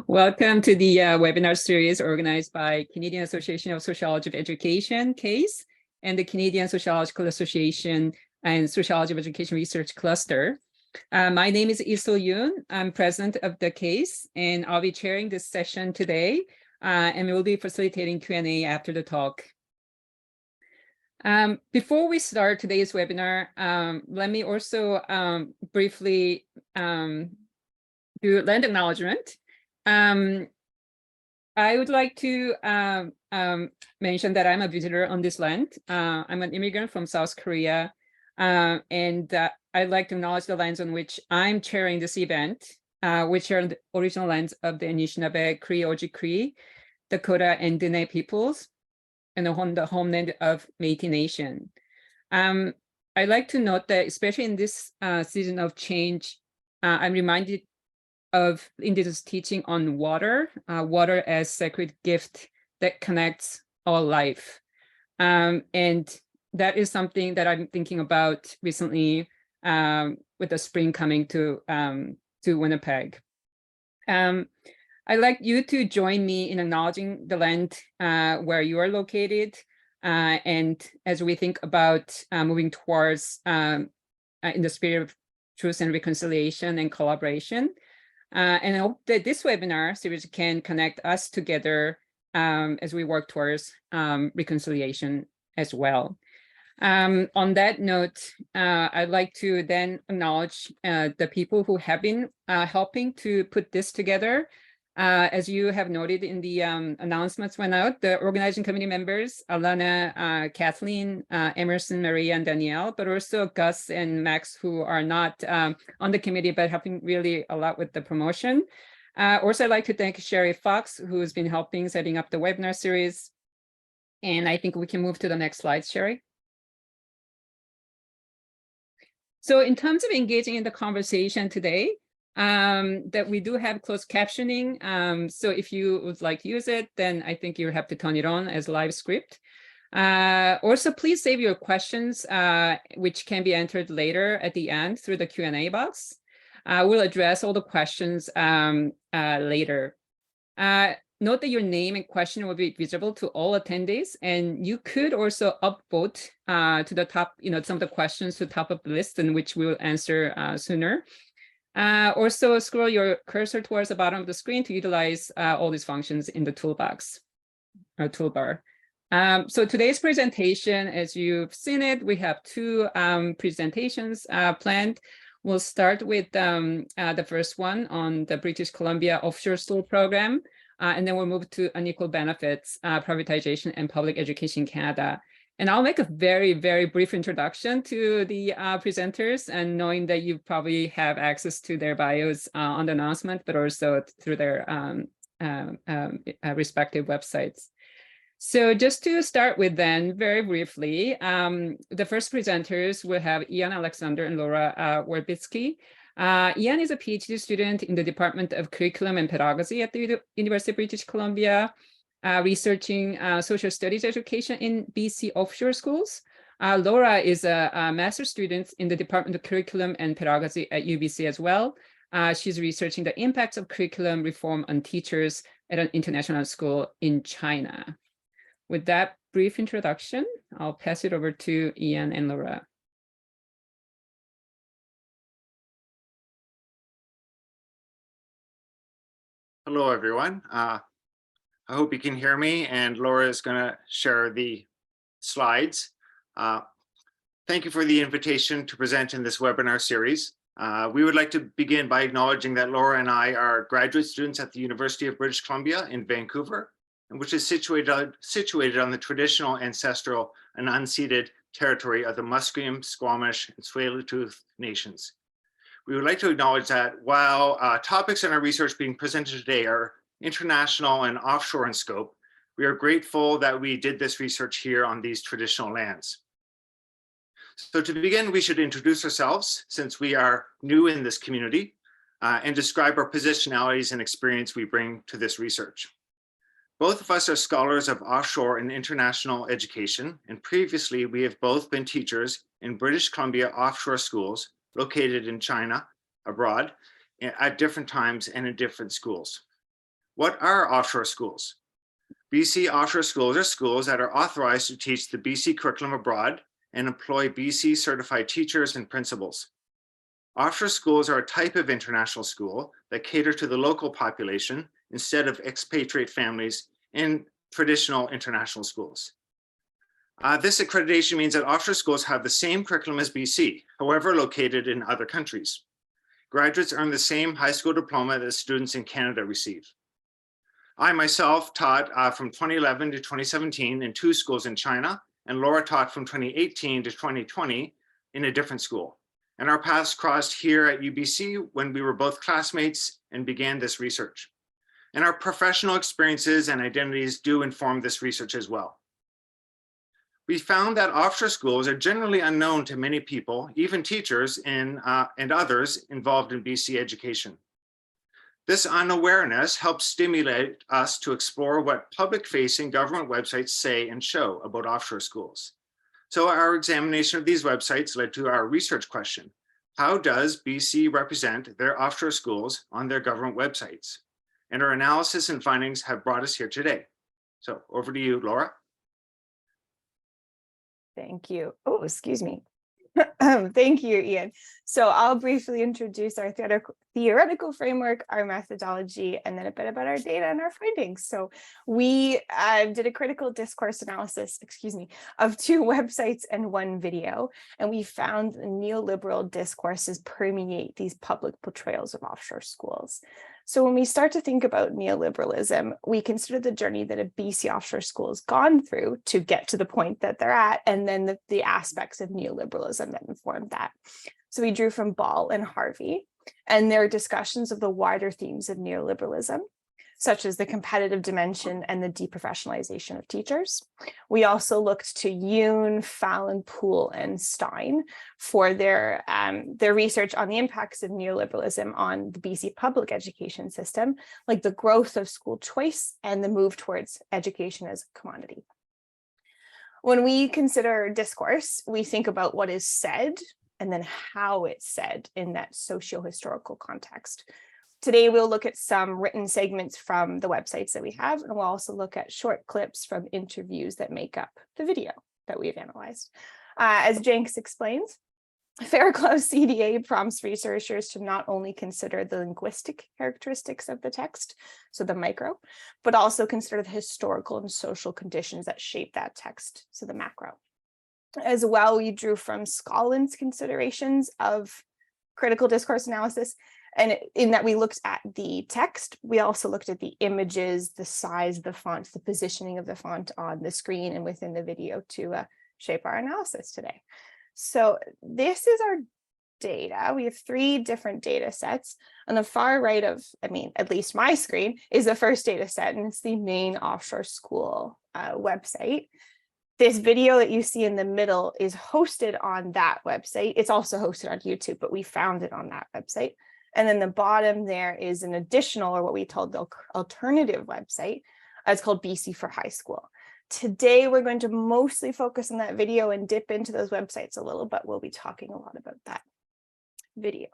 Welcome to the webinar series organized by Canadian Association of Sociology of Education, CASE, and the Canadian Sociological Association and Sociology of Education Research Cluster. My name is Ee-Seul Yoon. I'm president of the CASE, and I'll be chairing this session today, and we will be facilitating Q&A after the talk. Before we start today's webinar, let me also briefly do land acknowledgement. I would like to mention that I'm a visitor on this land. I'm an immigrant from South Korea, and I'd like to acknowledge the lands on which I'm chairing this event, which are the original lands of the Anishinaabe, Cree, Ojibwe, Dakota, and Dene peoples, and the homeland of Métis Nation. I'd like to note that, especially in this season of change, I'm reminded of Indigenous teaching on water, water as sacred gift that connects all life. And that is something that I'm thinking about recently with the spring coming to Winnipeg. I'd like you to join me in acknowledging the land where you are located. And as we think about moving towards in the spirit of truth and reconciliation and collaboration. And I hope that this webinar series can connect us together as we work towards reconciliation as well. On that note, I'd like to then acknowledge the people who have been helping to put this together. As you have noted in the announcements went out, the organizing committee members, Alana, Kathleen, Emerson, Maria, and Danielle, but also Gus and Max, who are not on the committee, but helping really a lot with the promotion. Also, I'd like to thank Sherry Fox, who's been helping setting up the webinar series. And I think we can move to the next slide, Sherry. So in terms of engaging in the conversation today, that we do have closed captioning. So if you would like to use it, then I think you have to turn it on as live script. Also, please save your questions, which can be entered later at the end through the Q&A box. We'll address all the questions later. Note that your name and question will be visible to all attendees, and you could also upvote to the top, some of the questions to the top of the list, and which we will answer sooner. Also, scroll your cursor towards the bottom of the screen to utilize all these functions in the toolbox or toolbar. So today's presentation, as you've seen it, we have two presentations planned. We'll start with the first one on the British Columbia offshore school program, and then we'll move to unequal benefits, privatization, and public education in Canada. And I'll make a very, very brief introduction to the presenters, and knowing that you probably have access to their bios on the announcement, but also through their respective websites. So just to start with then, very briefly, the first presenters will have Ian Alexander and Laura Werbitsky. Ian is a PhD student in the Department of Curriculum and Pedagogy at the University of British Columbia, researching social studies education in BC offshore schools. Laura is a master's student in the Department of Curriculum and Pedagogy at UBC as well. She's researching the impacts of curriculum reform on teachers at an international school in China. With that brief introduction, I'll pass it over to Ian and Laura. Hello, everyone. I hope you can hear me, and Laura is going to share the slides. Thank you for the invitation to present in this webinar series. We would like to begin by acknowledging that Laura and I are graduate students at the University of British Columbia in Vancouver, and which is situated on the traditional, ancestral, and unceded territory of the Musqueam, Squamish, and Tsleil-Waututh nations. We would like to acknowledge that while topics in our research being presented today are international and offshore in scope, we are grateful that we did this research here on these traditional lands. So to begin, we should introduce ourselves, since we are new in this community, and describe our positionalities and experience we bring to this research. Both of us are scholars of offshore and international education, and previously we have both been teachers in British Columbia offshore schools located in China, abroad, at different times and in different schools. What are offshore schools? BC offshore schools are schools that are authorized to teach the BC curriculum abroad and employ BC certified teachers and principals. Offshore schools are a type of international school that cater to the local population instead of expatriate families in traditional international schools. This accreditation means that offshore schools have the same curriculum as BC, however located in other countries. Graduates earn the same high school diploma that students in Canada receive. I myself taught from 2011 to 2017 in 2 schools in China, and Laura taught from 2018 to 2020 in a different school. And our paths crossed here at UBC when we were both classmates and began this research. And our professional experiences and identities do inform this research as well. We found that offshore schools are generally unknown to many people, even teachers and others involved in BC education. This unawareness helps stimulate us to explore what public-facing government websites say and show about offshore schools. So our examination of these websites led to our research question: how does BC represent their offshore schools on their government websites? And our analysis and findings have brought us here today. So over to you, Laura. Thank you. Oh, excuse me. Thank you, Ian. So I'll briefly introduce our theoretical framework, our methodology, and then a bit about our data and our findings. So we did a critical discourse analysis, of 2 websites and 1 video, and we found neoliberal discourses permeate these public portrayals of offshore schools. So when we start to think about neoliberalism, we consider the journey that a BC offshore school has gone through to get to the point that they're at, and then the aspects of neoliberalism that informed that. So we drew from Ball and Harvey, and their discussions of the wider themes of neoliberalism, such as the competitive dimension and the deprofessionalization of teachers. We also looked to Yoon, Fallon, Poole, and Stein for their research on the impacts of neoliberalism on the BC public education system, like the growth of school choice and the move towards education as a commodity. When we consider discourse, we think about what is said and then how it's said in that socio-historical context. Today, we'll look at some written segments from the websites that we have, and we'll also look at short clips from interviews that make up the video that we've analyzed. As Jenks explains, Fairclough CDA prompts researchers to not only consider the linguistic characteristics of the text, so the micro, but also consider the historical and social conditions that shape that text, so the macro. As well, we drew from Scollin's considerations of critical discourse analysis, and in that we looked at the text, we also looked at the images, the size, the font, the positioning of the font on the screen and within the video to shape our analysis today. So this is our data. We have 3 different data sets. On the far right of, at least my screen, is the first data set, and it's the main offshore school website. This video that you see in the middle is hosted on that website. It's also hosted on YouTube, but we found it on that website. And then the bottom there is an additional, or what we call the alternative website. It's called BC for High School. Today, we're going to mostly focus on that video and dip into those websites a little, but we'll be talking a lot about that video.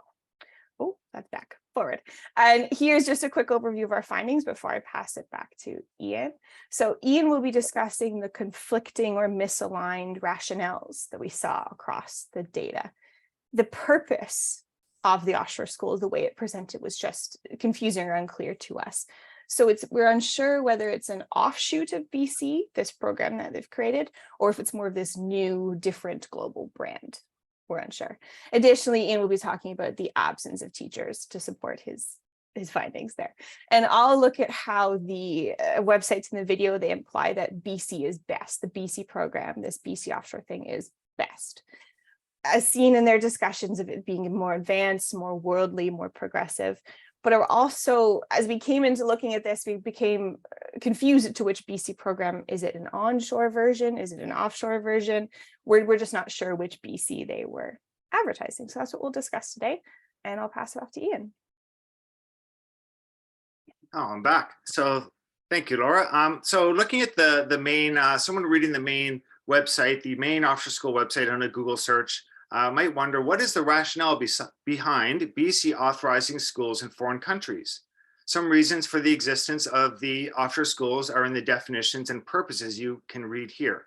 Oh, that's back forward. And here's just a quick overview of our findings before I pass it back to Ian. So Ian will be discussing the conflicting or misaligned rationales that we saw across the data. The purpose of the offshore school, the way it presented, was just confusing or unclear to us. So we're unsure whether it's an offshoot of BC, this program that they've created, or if it's more of this new, different global brand. We're unsure. Additionally, Ian will be talking about the absence of teachers to support his findings there. And I'll look at how the websites in the video, they imply that BC is best. The BC program, this BC offshore thing, is best, as seen in their discussions of it being more advanced, more worldly, more progressive. But also, as we came into looking at this, we became confused to which BC program. Is it an onshore version? Is it an offshore version? We're just not sure which BC they were advertising. So that's what we'll discuss today. And I'll pass it off to Ian. Oh, I'm back. So thank you, Laura. So looking at the main, someone reading the main website, the main offshore school website on a Google search, might wonder, what is the rationale behind BC authorizing schools in foreign countries? Some reasons for the existence of the offshore schools are in the definitions and purposes you can read here.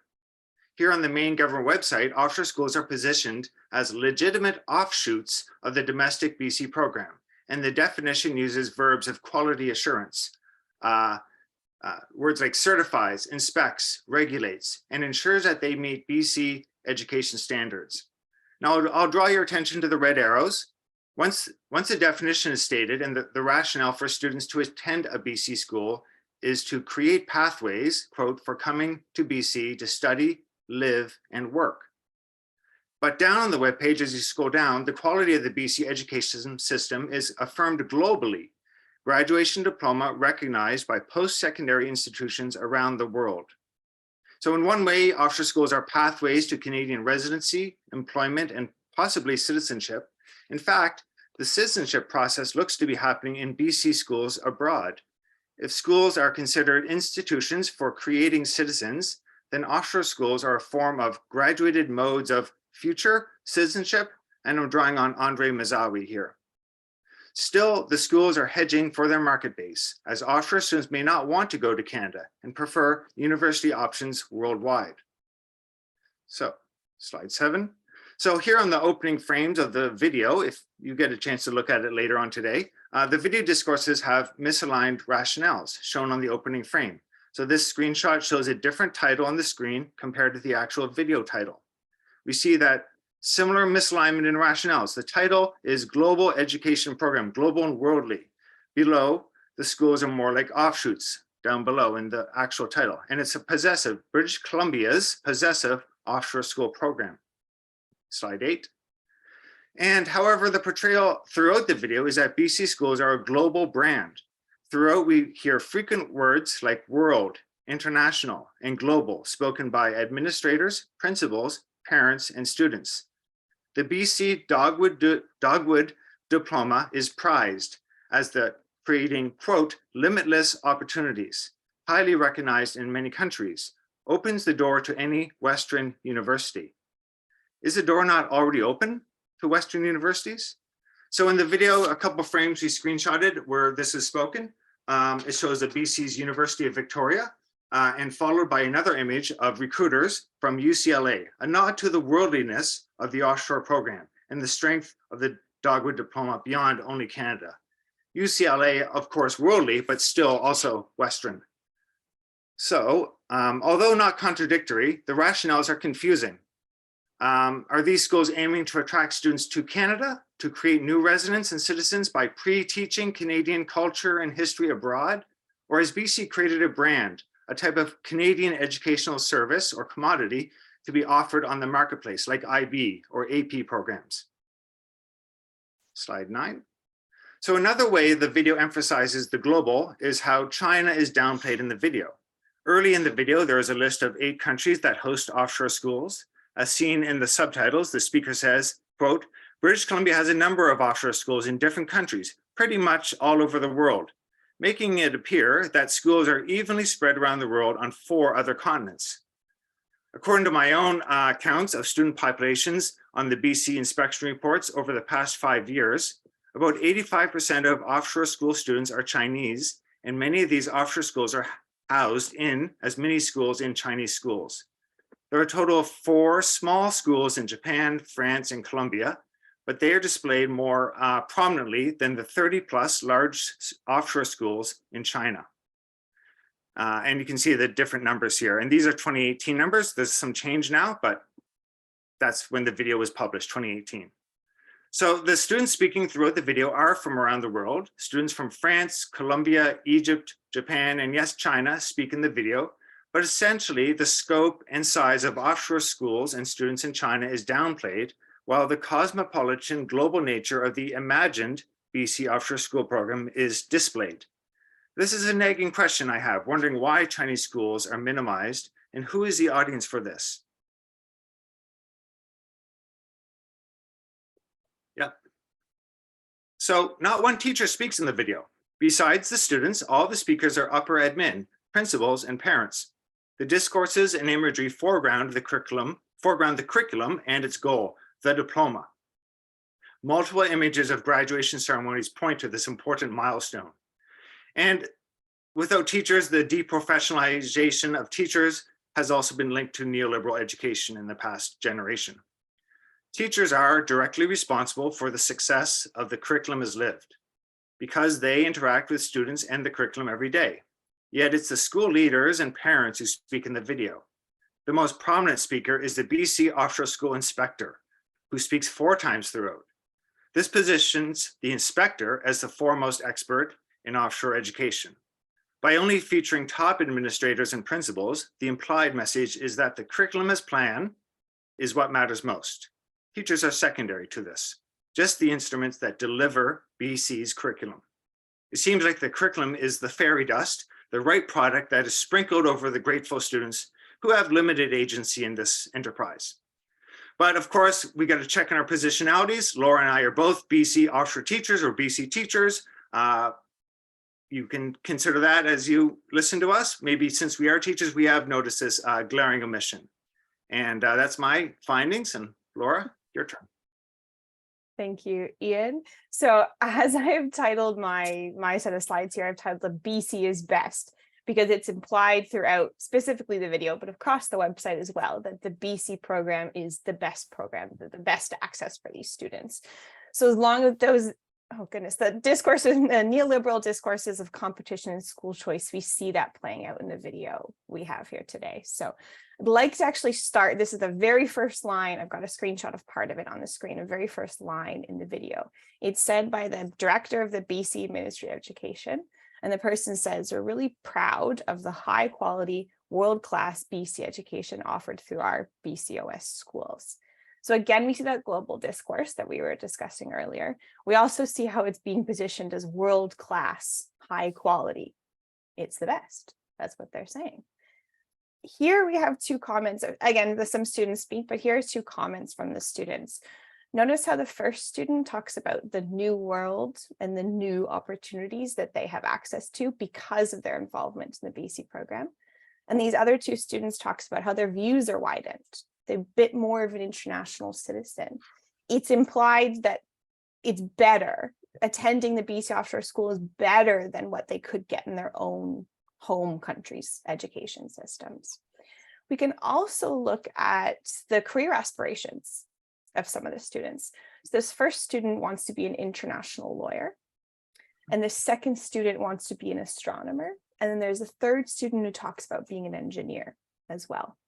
Here on the main government website, offshore schools are positioned as legitimate offshoots of the domestic BC program, and the definition uses verbs of quality assurance. Words like certifies, inspects, regulates, and ensures that they meet BC education standards. Now, I'll draw your attention to the red arrows. Once a definition is stated and the rationale for students to attend a BC school is to create pathways, quote, for coming to BC to study, live, and work. But down on the webpage, as you scroll down, the quality of the BC education system is affirmed globally. Graduation diploma recognized by post-secondary institutions around the world. So in one way, offshore schools are pathways to Canadian residency, employment, and possibly citizenship. In fact, the citizenship process looks to be happening in BC schools abroad. If schools are considered institutions for creating citizens, then offshore schools are a form of graduated modes of future citizenship, and I'm drawing on Andre Mazawi here. Still, the schools are hedging for their market base, as offshore students may not want to go to Canada and prefer university options worldwide. So, slide 7. So here on the opening frames of the video, if you get a chance to look at it later on today, the video discourses have misaligned rationales shown on the opening frame. So this screenshot shows a different title on the screen compared to the actual video title. We see that similar misalignment in rationales. The title is Global Education Program, global and worldly. Below, the schools are more like offshoots, down below in the actual title. And it's a possessive, British Columbia's possessive offshore school program. Slide 8. And however, the portrayal throughout the video is that BC schools are a global brand. Throughout, we hear frequent words like world, international, and global spoken by administrators, principals, parents, and students. The BC Dogwood diploma is prized as the creating, quote, limitless opportunities, highly recognized in many countries, opens the door to any Western university. Is the door not already open to Western universities? So in the video, a couple of frames we screenshotted where this is spoken. It shows the BC's University of Victoria, and followed by another image of recruiters from UCLA, a nod to the worldliness of the offshore program and the strength of the Dogwood diploma beyond only Canada. UCLA, of course, worldly, but still also Western. So, although not contradictory, the rationales are confusing. Are these schools aiming to attract students to Canada, to create new residents and citizens by pre-teaching Canadian culture and history abroad? Or has BC created a brand, a type of Canadian educational service or commodity to be offered on the marketplace, like IB or AP programs? Slide 9. So another way the video emphasizes the global is how China is downplayed in the video. Early in the video, there is a list of 8 countries that host offshore schools. As seen in the subtitles, the speaker says, quote, British Columbia has a number of offshore schools in different countries, pretty much all over the world, making it appear that schools are evenly spread around the world on 4 other continents. According to my own counts of student populations on the BC inspection reports over the past 5 years, about 85% of offshore school students are Chinese, and many of these offshore schools are housed in as mini schools in Chinese schools. There are a total of 4 small schools in Japan, France, and Colombia, but they are displayed more prominently than the 30+ large offshore schools in China. And you can see the different numbers here. And these are 2018 numbers. There's some change now, but that's when the video was published, 2018. So the students speaking throughout the video are from around the world. Students from France, Colombia, Egypt, Japan, and yes, China speak in the video. But essentially, the scope and size of offshore schools and students in China is downplayed, while the cosmopolitan global nature of the imagined BC offshore school program is displayed. This is a nagging question I have, wondering why Chinese schools are minimized and who is the audience for this? Yeah. So not one teacher speaks in the video. Besides the students, all the speakers are upper admin, principals, and parents. The discourses and imagery foreground the curriculum and its goal, the diploma. Multiple images of graduation ceremonies point to this important milestone. And without teachers, the deprofessionalization of teachers has also been linked to neoliberal education in the past generation. Teachers are directly responsible for the success of the curriculum as lived because they interact with students and the curriculum every day. Yet it's the school leaders and parents who speak in the video. The most prominent speaker is the BC Offshore School Inspector, who speaks 4 times throughout. This positions the inspector as the foremost expert in offshore education. By only featuring top administrators and principals, the implied message is that the curriculum as planned is what matters most. Teachers are secondary to this, just the instruments that deliver BC's curriculum. It seems like the curriculum is the fairy dust, the right product that is sprinkled over the grateful students who have limited agency in this enterprise. But of course, we got to check on our positionalities. Laura and I are both BC offshore teachers or BC teachers. You can consider that as you listen to us. Maybe since we are teachers, we have noticed this glaring omission. And that's my findings. And Laura, your turn. Thank you, Ian. So as I have titled my set of slides here, I've titled the BC is best, because it's implied throughout specifically the video, but across the website as well, that the BC program is the best program, the best access for these students. So as long as those, oh goodness, the discourses, the neoliberal discourses of competition and school choice, we see that playing out in the video we have here today. So I'd like to actually start, this is the very first line, I've got a screenshot of part of it on the screen, a very first line in the video. It's said by the director of the BC Ministry of Education. And the person says, we're really proud of the high quality, world-class BC education offered through our BCOS schools. So again, we see that global discourse that we were discussing earlier. We also see how it's being positioned as world-class, high quality. It's the best. That's what they're saying. Here we have 2 comments. Again, some students speak, but here are 2 comments from the students. Notice how the first student talks about the new world and the new opportunities that they have access to because of their involvement in the BC program. And these other 2 students talks about how their views are widened. They're a bit more of an international citizen. It's implied that it's better. Attending the BC offshore school is better than what they could get in their own home country's education systems. We can also look at the career aspirations of some of the students. So this first student wants to be an international lawyer, and the second student wants to be an astronomer, and then there's a third student who talks about being an engineer as well.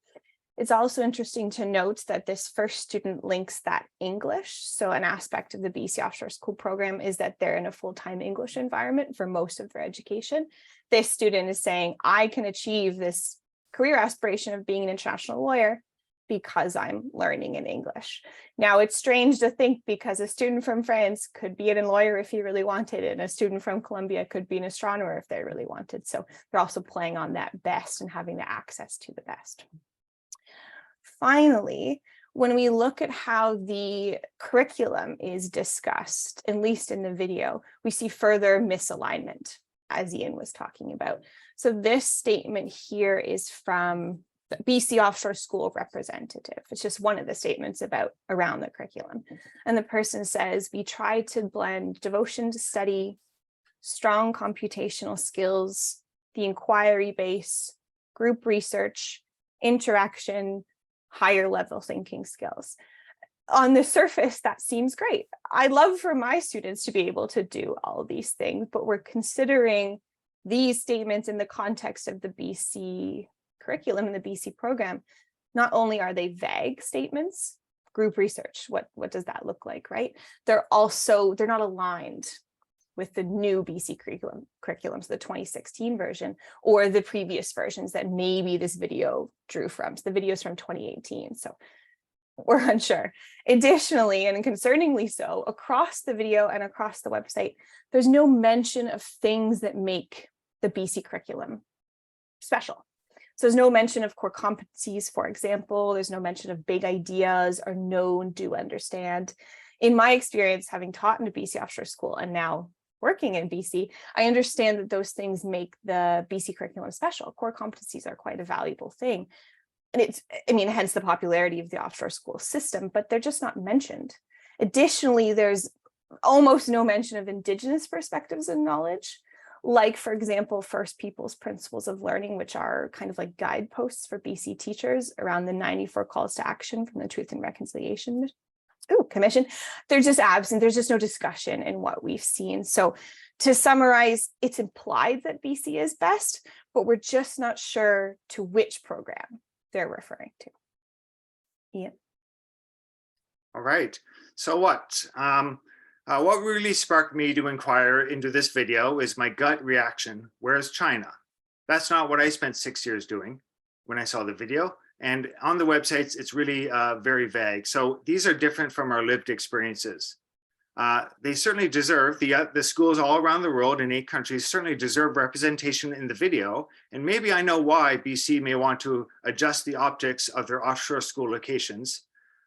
It's also interesting to note that this first student links that English. So an aspect of the BC Offshore School program is that they're in a full-time English environment for most of their education. This student is saying, I can achieve this career aspiration of being an international lawyer because I'm learning in English. Now, it's strange to think because a student from France could be a lawyer if he really wanted, and a student from Colombia could be an astronomer if they really wanted. So they're also playing on that best and having the access to the best. Finally, when we look at how the curriculum is discussed, at least in the video, we see further misalignment, as Ian was talking about. So this statement here is from the BC Offshore School representative. It's just one of the statements around the curriculum. And the person says, we try to blend devotion to study, strong computational skills, the inquiry base, group research, interaction, higher level thinking skills. On the surface, that seems great. I'd love for my students to be able to do all of these things, but we're considering these statements in the context of the BC curriculum and the BC program. Not only are they vague statements, group research, what does that look like, right? They're not aligned with the new BC curriculum, so the 2016 version, or the previous versions that maybe this video drew from. So the video is from 2018, so we're unsure. Additionally, and concerningly so, across the video and across the website, there's no mention of things that make the BC curriculum special. So there's no mention of core competencies, for example. There's no mention of big ideas or know, do, understand. In my experience, having taught in a BC offshore school and now working in BC, I understand that those things make the BC curriculum special. Core competencies are quite a valuable thing. And hence the popularity of the offshore school system, but they're just not mentioned. Additionally, there's almost no mention of Indigenous perspectives and knowledge, like, for example, First People's Principles of Learning, which are kind of like guideposts for BC teachers around the 94 calls to action from the Truth and Reconciliation Commission. They're just absent. There's just no discussion in what we've seen. So to summarize, it's implied that BC is best, but we're just not sure to which program they're referring to. Ian. All right. So what really sparked me to inquire into this video is my gut reaction. Where's China? That's not what I spent 6 years doing when I saw the video. And on the websites, it's really very vague. So these are different from our lived experiences. They certainly deserve, the schools all around the world in 8 countries certainly deserve representation in the video. And maybe I know why BC may want to adjust the optics of their offshore school locations.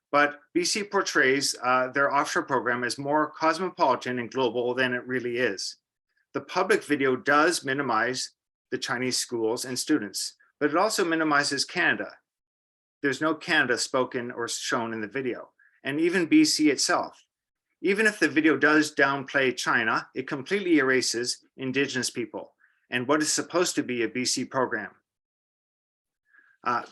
But BC portrays their offshore program as more cosmopolitan and global than it really is. The public video does minimize the Chinese schools and students, but it also minimizes Canada. There's no Canada spoken or shown in the video, and even BC itself. Even if the video does downplay China, it completely erases Indigenous people and what is supposed to be a BC program.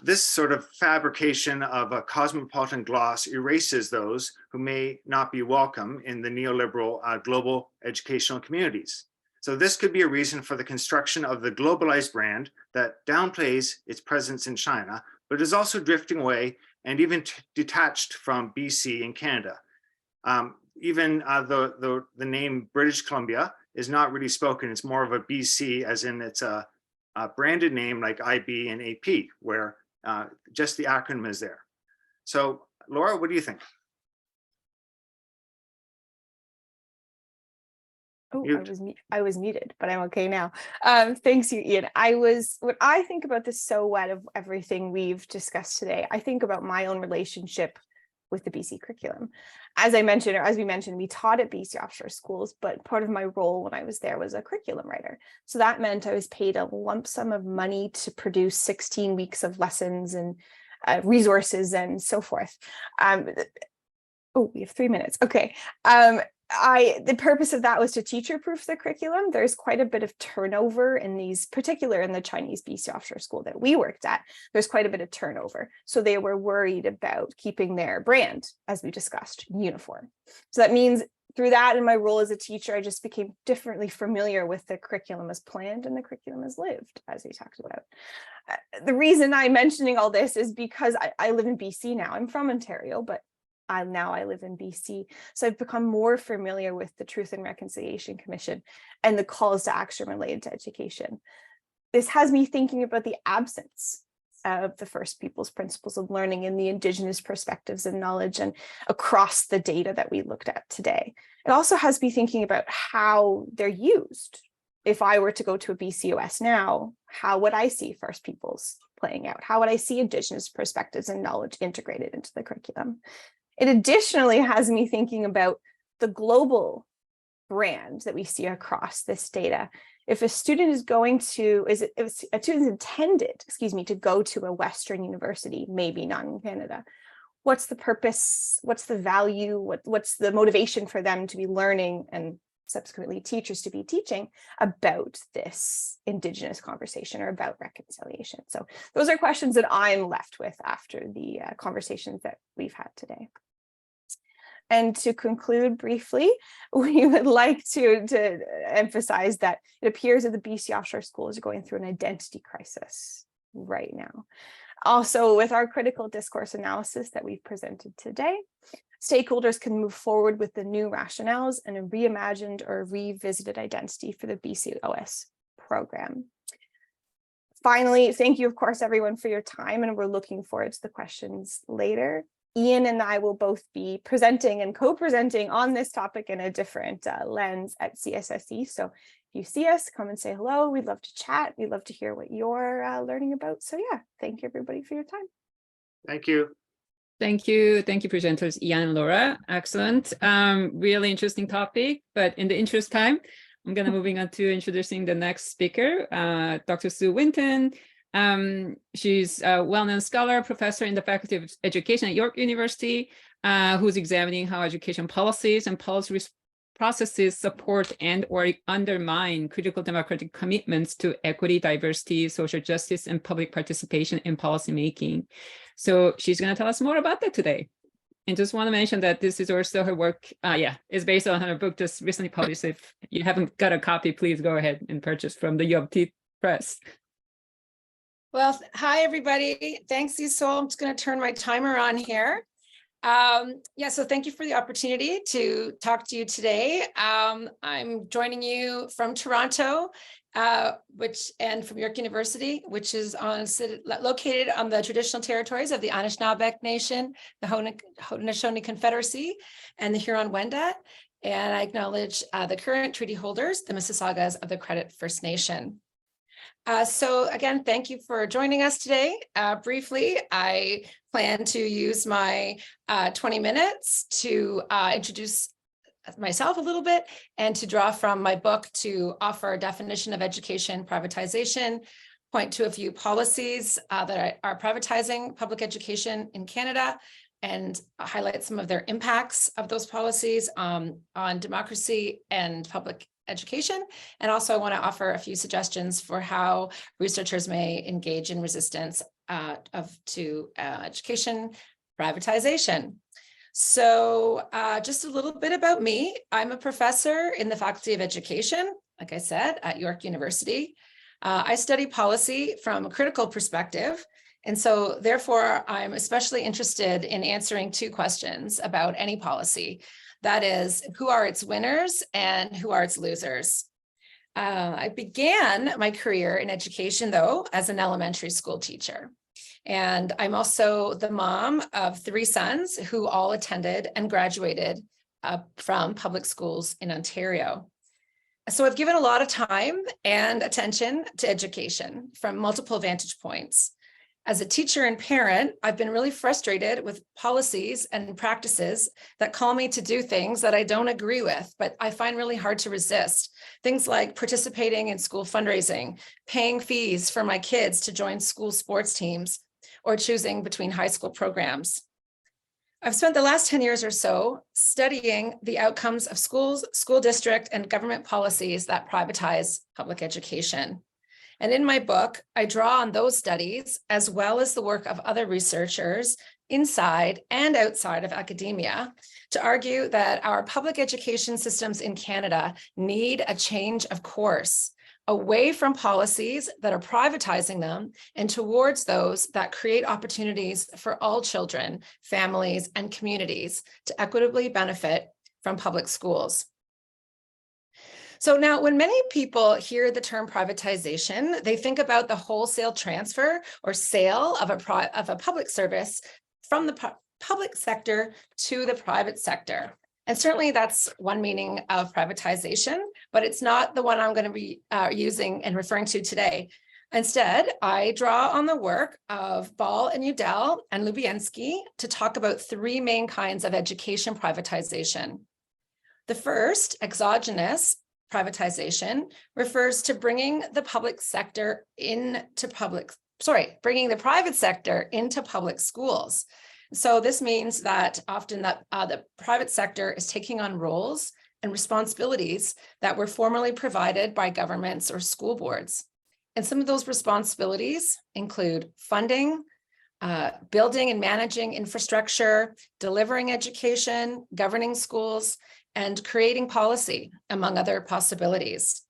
This sort of fabrication of a cosmopolitan gloss erases those who may not be welcome in the neoliberal global educational communities. So this could be a reason for the construction of the globalized brand that downplays its presence in China, but is also drifting away and even detached from BC and Canada. Even the name British Columbia is not really spoken. It's more of a BC, as in it's a branded name like IB and AP, where just the acronym is there. So Laura, what do you think? Oh, I was muted, but I'm okay now. Thanks you, Ian. When I think about the so what of everything we've discussed today, I think about my own relationship with the BC curriculum. As we mentioned, we taught at BC offshore schools, but part of my role when I was there was a curriculum writer. So that meant I was paid a lump sum of money to produce 16 weeks of lessons and resources and so forth. Oh, we have 3 minutes. Okay. The purpose of that was to teacher-proof the curriculum. There's quite a bit of turnover in these, particularly in the Chinese BC offshore school that we worked at. There's quite a bit of turnover. So they were worried about keeping their brand, as we discussed, uniform. So that means through that, in my role as a teacher, I just became differently familiar with the curriculum as planned and the curriculum as lived, as we talked about. The reason I'm mentioning all this is because I live in BC now. I'm from Ontario, but now I live in BC. So I've become more familiar with the Truth and Reconciliation Commission and the calls to action related to education. This has me thinking about the absence of the First People's Principles of Learning and the Indigenous perspectives and knowledge and across the data that we looked at today. It also has me thinking about how they're used. If I were to go to a BCOS now, how would I see First Peoples playing out? How would I see Indigenous perspectives and knowledge integrated into the curriculum? It additionally has me thinking about the global brand that we see across this data. If a student is if a student is intended, to go to a Western university, maybe not in Canada, what's the purpose? What's the value? What's the motivation for them to be learning and subsequently teachers to be teaching about this Indigenous conversation or about reconciliation? So those are questions that I'm left with after the conversations that we've had today. And to conclude briefly, we would like to emphasize that it appears that the BC offshore schools are going through an identity crisis right now. Also, with our critical discourse analysis that we've presented today, stakeholders can move forward with the new rationales and a reimagined or revisited identity for the BCOS program. Finally, thank you, of course, everyone, for your time, and we're looking forward to the questions later. Ian and I will both be presenting and co-presenting on this topic in a different lens at CSSE. So if you see us, come and say hello. We'd love to chat. We'd love to hear what you're learning about. So yeah, thank you everybody for your time. Thank you. Thank you. Thank you, presenters Ian and Laura. Excellent. Really interesting topic, but in the interest of time, I'm going to moving on to introducing the next speaker, Dr. Sue Winton. She's a well-known scholar, professor in the Faculty of Education at York University, who's examining how education policies and policy processes support and or undermine critical democratic commitments to equity, diversity, social justice, and public participation in policymaking. So she's going to tell us more about that today. And just want to mention that this is also her work. It's based on her book just recently published. If you haven't got a copy, please go ahead and purchase from the U of T Press. Well, hi, everybody. Thanks, Ee-Seul. I'm just going to turn my timer on here. So thank you for the opportunity to talk to you today. I'm joining you from Toronto, and from York University, which is located on the traditional territories of the Anishinaabe Nation, the Haudenosaunee Confederacy, and the Huron-Wendat. And I acknowledge the current treaty holders, the Mississaugas of the Credit First Nation. So again, thank you for joining us today. Briefly, I plan to use my 20 minutes to introduce myself a little bit and to draw from my book to offer a definition of education privatization, point to a few policies that are privatizing public education in Canada, and highlight some of their impacts of those policies on democracy and public education. And also I want to offer a few suggestions for how researchers may engage in resistance to education privatization. So just a little bit about me. I'm a professor in the Faculty of Education, like I said, at York University. I study policy from a critical perspective. And so therefore, I'm especially interested in answering two questions about any policy. That is, who are its winners and who are its losers? I began my career in education, though, as an elementary school teacher. And I'm also the mom of 3 sons who all attended and graduated from public schools in Ontario. So I've given a lot of time and attention to education from multiple vantage points. As a teacher and parent, I've been really frustrated with policies and practices that call me to do things that I don't agree with, but I find really hard to resist. Things like participating in school fundraising, paying fees for my kids to join school sports teams, or choosing between high school programs. I've spent the last 10 years or so studying the outcomes of schools, school district, and government policies that privatize public education. And in my book, I draw on those studies, as well as the work of other researchers inside and outside of academia, to argue that our public education systems in Canada need a change of course, away from policies that are privatizing them and towards those that create opportunities for all children, families, and communities to equitably benefit from public schools. So now, when many people hear the term privatization, they think about the wholesale transfer or sale of a public service from the public sector to the private sector. And certainly that's one meaning of privatization, but it's not the one I'm going to be using and referring to today. Instead, I draw on the work of Ball and Udell and Lubienski to talk about 3 main kinds of education privatization. The first, exogenous privatization, refers to bringing the private sector into public schools. So this means that often the private sector is taking on roles and responsibilities that were formerly provided by governments or school boards. And some of those responsibilities include funding, building and managing infrastructure, delivering education, governing schools, and creating policy, among other possibilities.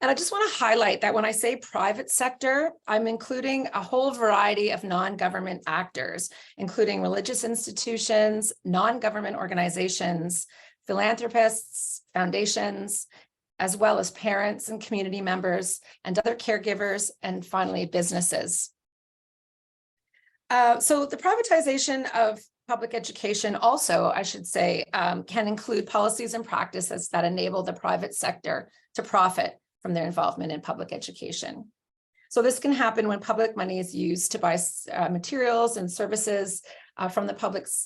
And I just want to highlight that when I say private sector, I'm including a whole variety of non-government actors, including religious institutions, non-government organizations, philanthropists, foundations, as well as parents and community members and other caregivers, and finally, businesses. So the privatization of public education also, I should say, can include policies and practices that enable the private sector to profit from their involvement in public education. So this can happen when public money is used to buy materials and services from the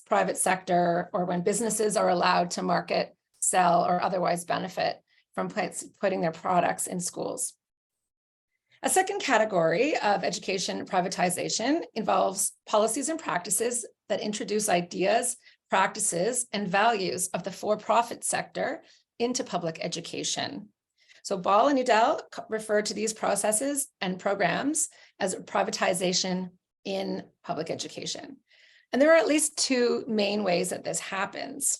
private sector, or when businesses are allowed to market, sell, or otherwise benefit from putting their products in schools. A second category of education privatization involves policies and practices that introduce ideas, practices, and values of the for-profit sector into public education. So Ball and Udall refer to these processes and programs as privatization in public education. And there are at least two main ways that this happens.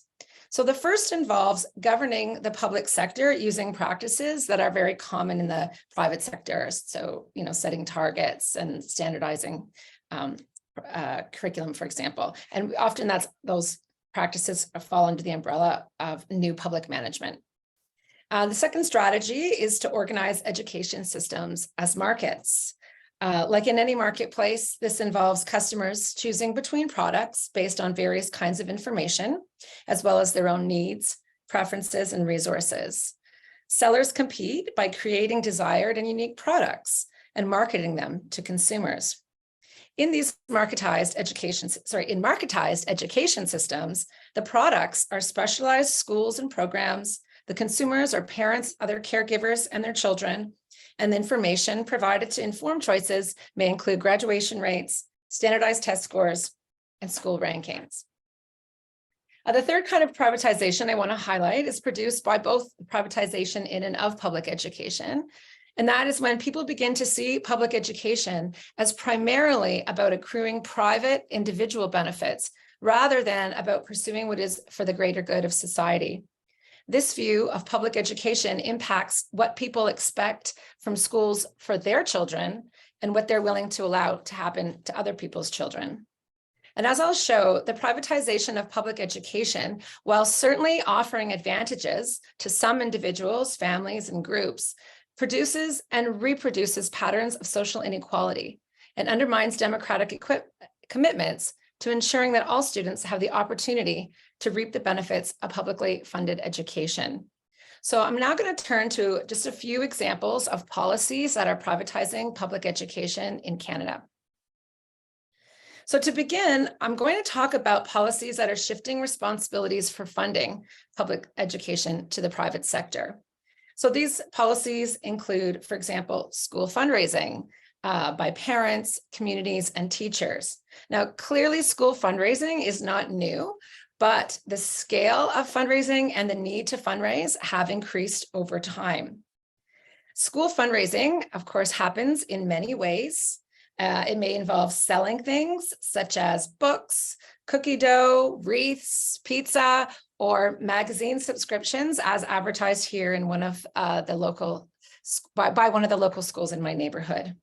So the first involves governing the public sector using practices that are very common in the private sector. So, setting targets and standardizing curriculum, for example. And often those practices fall under the umbrella of new public management. The second strategy is to organize education systems as markets. Like in any marketplace, this involves customers choosing between products based on various kinds of information, as well as their own needs, preferences, and resources. Sellers compete by creating desired and unique products and marketing them to consumers. In these marketized education systems, the products are specialized schools and programs. The consumers are parents, other caregivers, and their children. And the information provided to inform choices may include graduation rates, standardized test scores, and school rankings. The third kind of privatization I want to highlight is produced by both privatization in and of public education. And that is when people begin to see public education as primarily about accruing private individual benefits rather than about pursuing what is for the greater good of society. This view of public education impacts what people expect from schools for their children and what they're willing to allow to happen to other people's children. And as I'll show, the privatization of public education, while certainly offering advantages to some individuals, families, and groups, produces and reproduces patterns of social inequality and undermines democratic commitments to ensuring that all students have the opportunity to reap the benefits of publicly funded education. So I'm now going to turn to just a few examples of policies that are privatizing public education in Canada. So to begin, I'm going to talk about policies that are shifting responsibilities for funding public education to the private sector. So these policies include, for example, school fundraising by parents, communities, and teachers. Now, clearly, school fundraising is not new, but the scale of fundraising and the need to fundraise have increased over time. School fundraising, of course, happens in many ways. It may involve selling things such as books, cookie dough, wreaths, pizza, or magazine subscriptions as advertised here in one of the local, by one of the local schools in my neighborhood.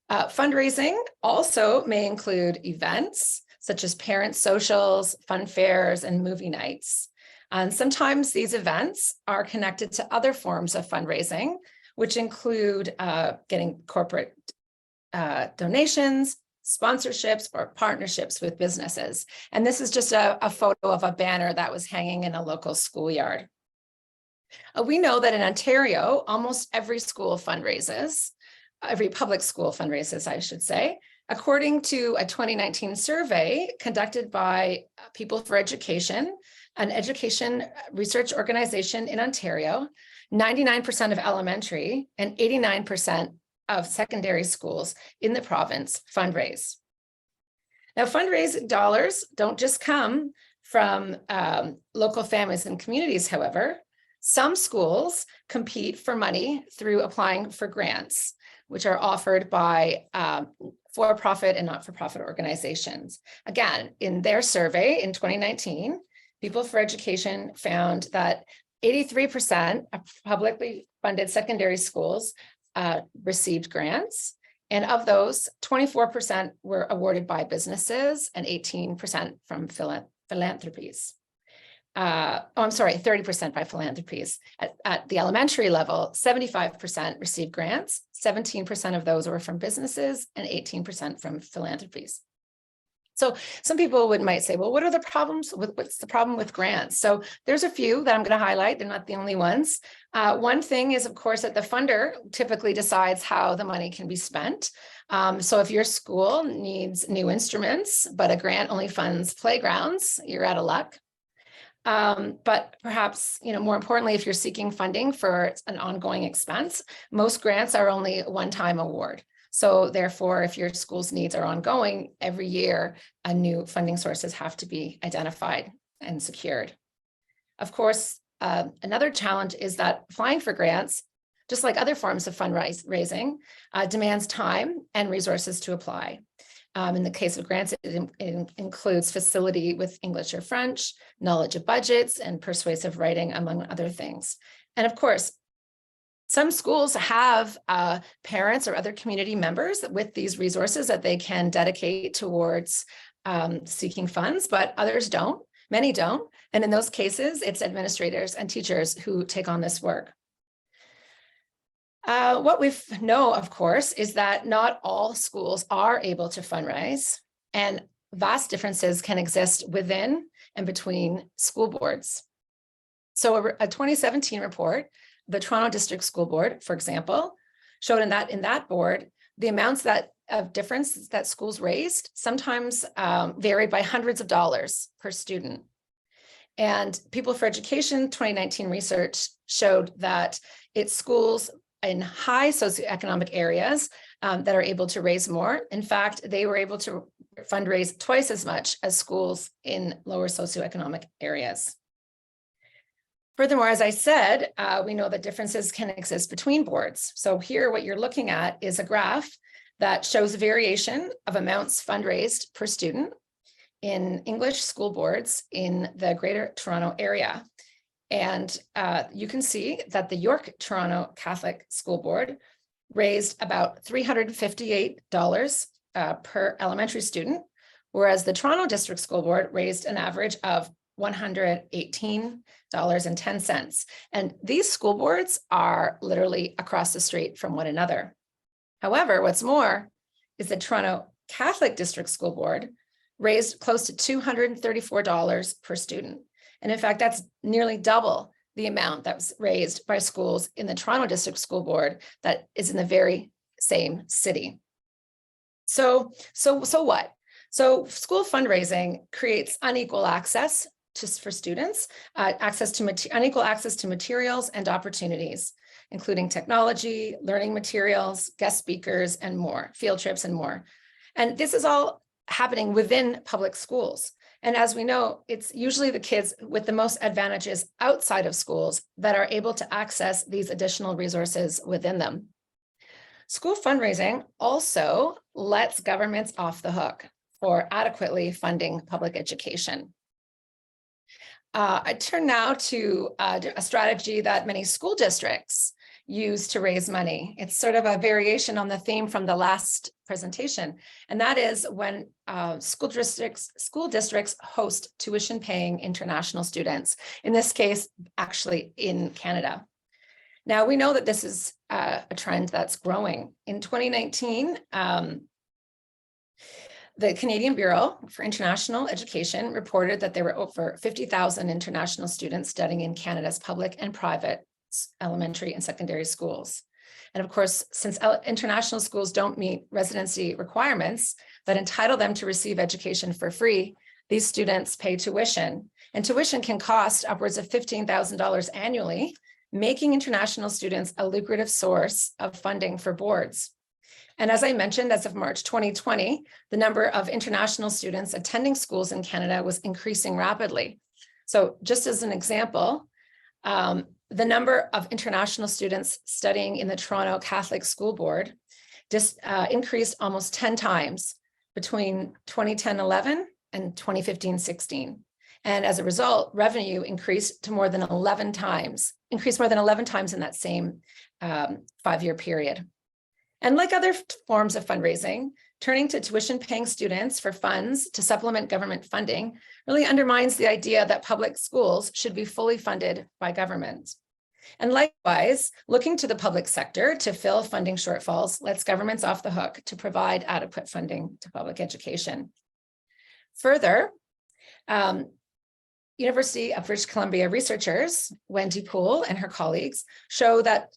Fundraising also may include events such as parent socials, fun fairs, and movie nights. And sometimes these events are connected to other forms of fundraising, which include getting corporate donations, sponsorships, or partnerships with businesses. And this is just a photo of a banner that was hanging in a local schoolyard. We know that in Ontario, almost every school fundraises, every public school fundraises, I should say. According to a 2019 survey conducted by People for Education, an education research organization in Ontario, 99% of elementary and 89% of secondary schools in the province fundraise. Now, fundraising dollars don't just come from local families and communities, however. Some schools compete for money through applying for grants, which are offered by for-profit and not-for-profit organizations. Again, in their survey in 2019, People for Education found that 83% of publicly funded secondary schools received grants. And of those, 24% were awarded by businesses and 18% from philanthropies. 30% by philanthropies. At the elementary level, 75% received grants, 17% of those were from businesses, and 18% from philanthropies. So some people might say, well, what's the problem with grants? So there's a few that I'm going to highlight. They're not the only ones. One thing is, of course, that the funder typically decides how the money can be spent. So if your school needs new instruments, but a grant only funds playgrounds, you're out of luck. But perhaps, more importantly, if you're seeking funding for an ongoing expense, most grants are only a one-time award. So therefore, if your school's needs are ongoing, every year, new funding sources have to be identified and secured. Of course, another challenge is that applying for grants, just like other forms of fundraising, demands time and resources to apply. In the case of grants, it includes facility with English or French, knowledge of budgets, and persuasive writing, among other things. And of course, some schools have parents or other community members with these resources that they can dedicate towards seeking funds, but others don't. Many don't. And in those cases, it's administrators and teachers who take on this work. What we know, of course, is that not all schools are able to fundraise, and vast differences can exist within and between school boards. So a 2017 report, the Toronto District School Board, for example, showed in that board, the amounts of difference that schools raised sometimes varied by hundreds of dollars per student. And People for Education 2019 research showed that it's schools in high socioeconomic areas that are able to raise more. In fact, they were able to fundraise twice as much as schools in lower socioeconomic areas. Furthermore, as I said, we know that differences can exist between boards. So here, what you're looking at is a graph that shows variation of amounts fundraised per student in English school boards in the Greater Toronto Area. And you can see that the York Toronto Catholic School Board raised about $358 per elementary student, whereas the Toronto District School Board raised an average of $118.10. And these school boards are literally across the street from one another. However, what's more is the Toronto Catholic District School Board raised close to $234 per student. And in fact, that's nearly double the amount that was raised by schools in the Toronto District School Board that is in the very same city. So what? So school fundraising creates unequal access for students, unequal access to materials and opportunities, including technology, learning materials, guest speakers, and more, field trips and more. And this is all happening within public schools. And as we know, it's usually the kids with the most advantages outside of schools that are able to access these additional resources within them. School fundraising also lets governments off the hook for adequately funding public education. I turn now to a strategy that many school districts use to raise money. It's sort of a variation on the theme from the last presentation, and that is when school districts host tuition-paying international students, in this case, actually in Canada. Now, we know that this is a trend that's growing. In 2019, the Canadian Bureau for International Education reported that there were over 50,000 international students studying in Canada's public and private elementary and secondary schools. And of course, since international schools don't meet residency requirements that entitle them to receive education for free, these students pay tuition. And tuition can cost upwards of $15,000 annually, making international students a lucrative source of funding for boards. And as I mentioned, as of March 2020, the number of international students attending schools in Canada was increasing rapidly. So just as an example, the number of international students studying in the Toronto Catholic School Board just increased almost 10 times between 2010-11 and 2015-16. And as a result, revenue increased more than 11 times in that same 5-year period. And like other forms of fundraising, turning to tuition-paying students for funds to supplement government funding really undermines the idea that public schools should be fully funded by government. And likewise, looking to the public sector to fill funding shortfalls lets governments off the hook to provide adequate funding to public education. Further, University of British Columbia researchers, Wendy Poole and her colleagues, show that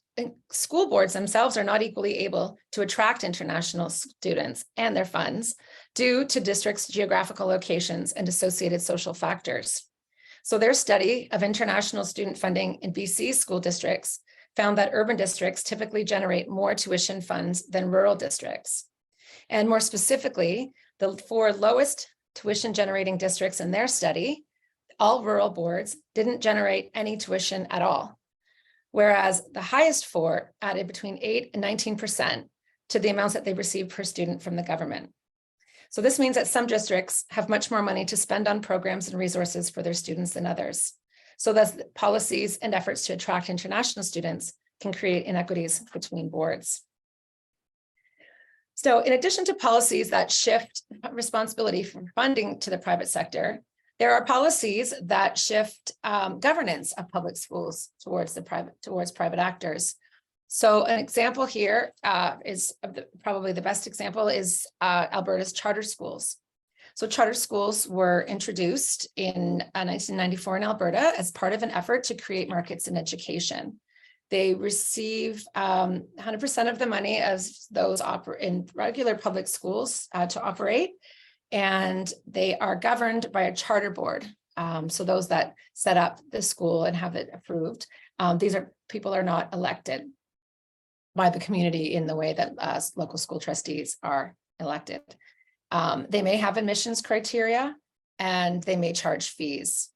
school boards themselves are not equally able to attract international students and their funds due to districts' geographical locations and associated social factors. So their study of international student funding in BC school districts found that urban districts typically generate more tuition funds than rural districts. And more specifically, the 4 lowest tuition generating districts in their study all rural boards didn't generate any tuition at all, whereas the highest four added between 8 and 19% to the amounts that they received per student from the government. So this means that some districts have much more money to spend on programs and resources for their students than others. So thus policies and efforts to attract international students can create inequities between boards. So in addition to policies that shift responsibility from funding to the private sector, there are policies that shift governance of public schools towards private actors. So an example here is probably the best example is Alberta's charter schools. So charter schools were introduced in 1994 in Alberta as part of an effort to create markets in education. They receive 100% of the money as those in regular public schools to operate, and they are governed by a charter board. So those that set up the school and have it approved, people are not elected by the community in the way that local school trustees are elected. They may have admissions criteria and they may charge fees.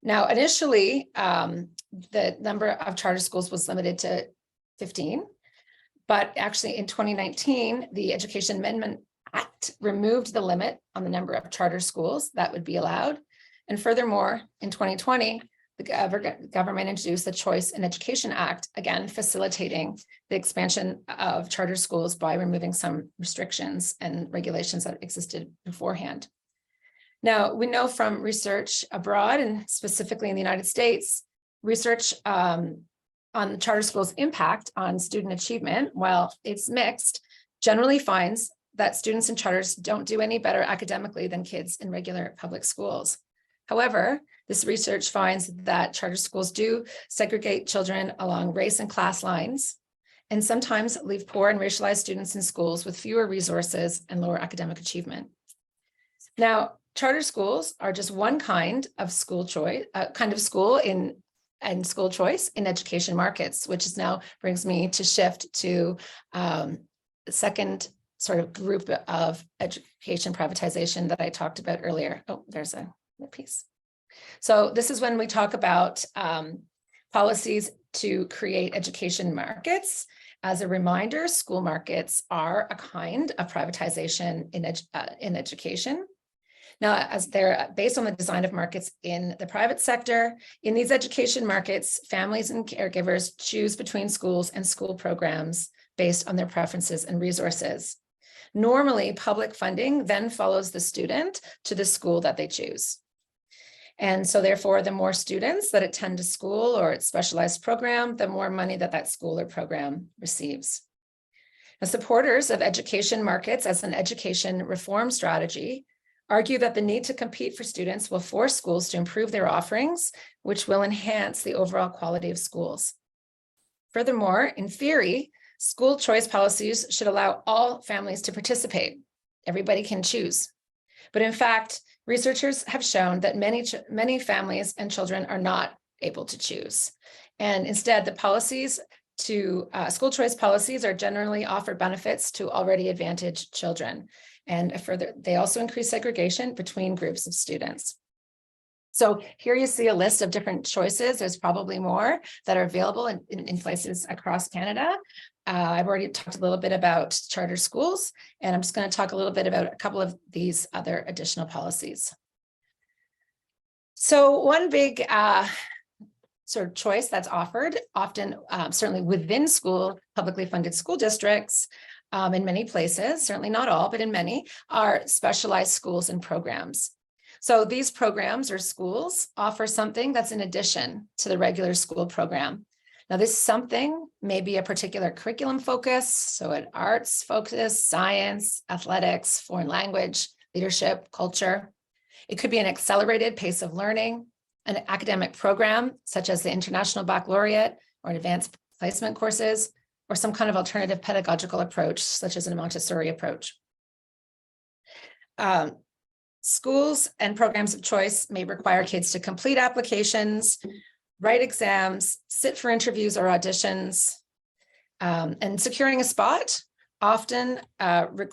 Now, initially, the number of charter schools was limited to 15, but actually in 2019, the Education Amendment Act removed the limit on the number of charter schools that would be allowed. And furthermore, in 2020, the government introduced the Choice in Education Act, again, facilitating the expansion of charter schools by removing some restrictions and regulations that existed beforehand. Now, we know from research abroad and specifically in the United States, research on the charter schools' impact on student achievement, while it's mixed, generally finds that students in charters don't do any better academically than kids in regular public schools. However, this research finds that charter schools do segregate children along race and class lines, and sometimes leave poor and racialized students in schools with fewer resources and lower academic achievement. Now, charter schools are just one kind of school choice, school in education markets, which is now brings me to shift to the second sort of group of education privatization that I talked about earlier. Oh, there's a piece. So this is when we talk about policies to create education markets. As a reminder, school markets are a kind of privatization in education. Now, as they're based on the design of markets in the private sector, in these education markets, families and caregivers choose between schools and school programs based on their preferences and resources. Normally, public funding then follows the student to the school that they choose. And so therefore, the more students that attend a school or its specialized program, the more money that school or program receives. Now, supporters of education markets as an education reform strategy argue that the need to compete for students will force schools to improve their offerings, which will enhance the overall quality of schools. Furthermore, in theory, school choice policies should allow all families to participate. Everybody can choose. But in fact, researchers have shown that many families and children are not able to choose. And instead, the policies to school choice policies are generally offer benefits to already advantaged children. And further, they also increase segregation between groups of students. So here you see a list of different choices. There's probably more that are available in places across Canada. I've already talked a little bit about charter schools, and I'm just going to talk a little bit about a couple of these other additional policies. So one big sort of choice that's offered, often certainly within publicly funded school districts, in many places, certainly not all, but in many, are specialized schools and programs. So these programs or schools offer something that's in addition to the regular school program. Now, this something may be a particular curriculum focus, so an arts focus, science, athletics, foreign language, leadership, culture. It could be an accelerated pace of learning, an academic program, such as the International Baccalaureate or advanced placement courses, or some kind of alternative pedagogical approach, such as a Montessori approach. Schools and programs of choice may require kids to complete applications, write exams, sit for interviews or auditions, and securing a spot often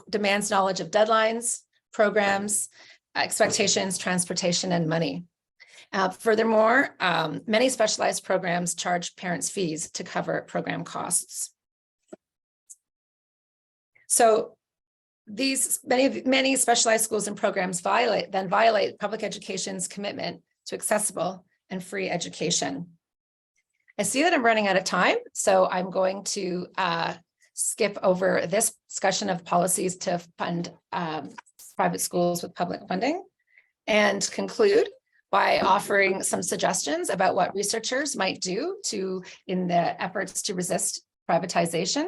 demands knowledge of deadlines, programs, expectations, transportation, and money. Furthermore, many specialized programs charge parents fees to cover program costs. So these many specialized schools and programs violate public education's commitment to accessible and free education. I see that I'm running out of time, so I'm going to skip over this discussion of policies to fund private schools with public funding and conclude by offering some suggestions about what researchers might do in the efforts to resist privatization.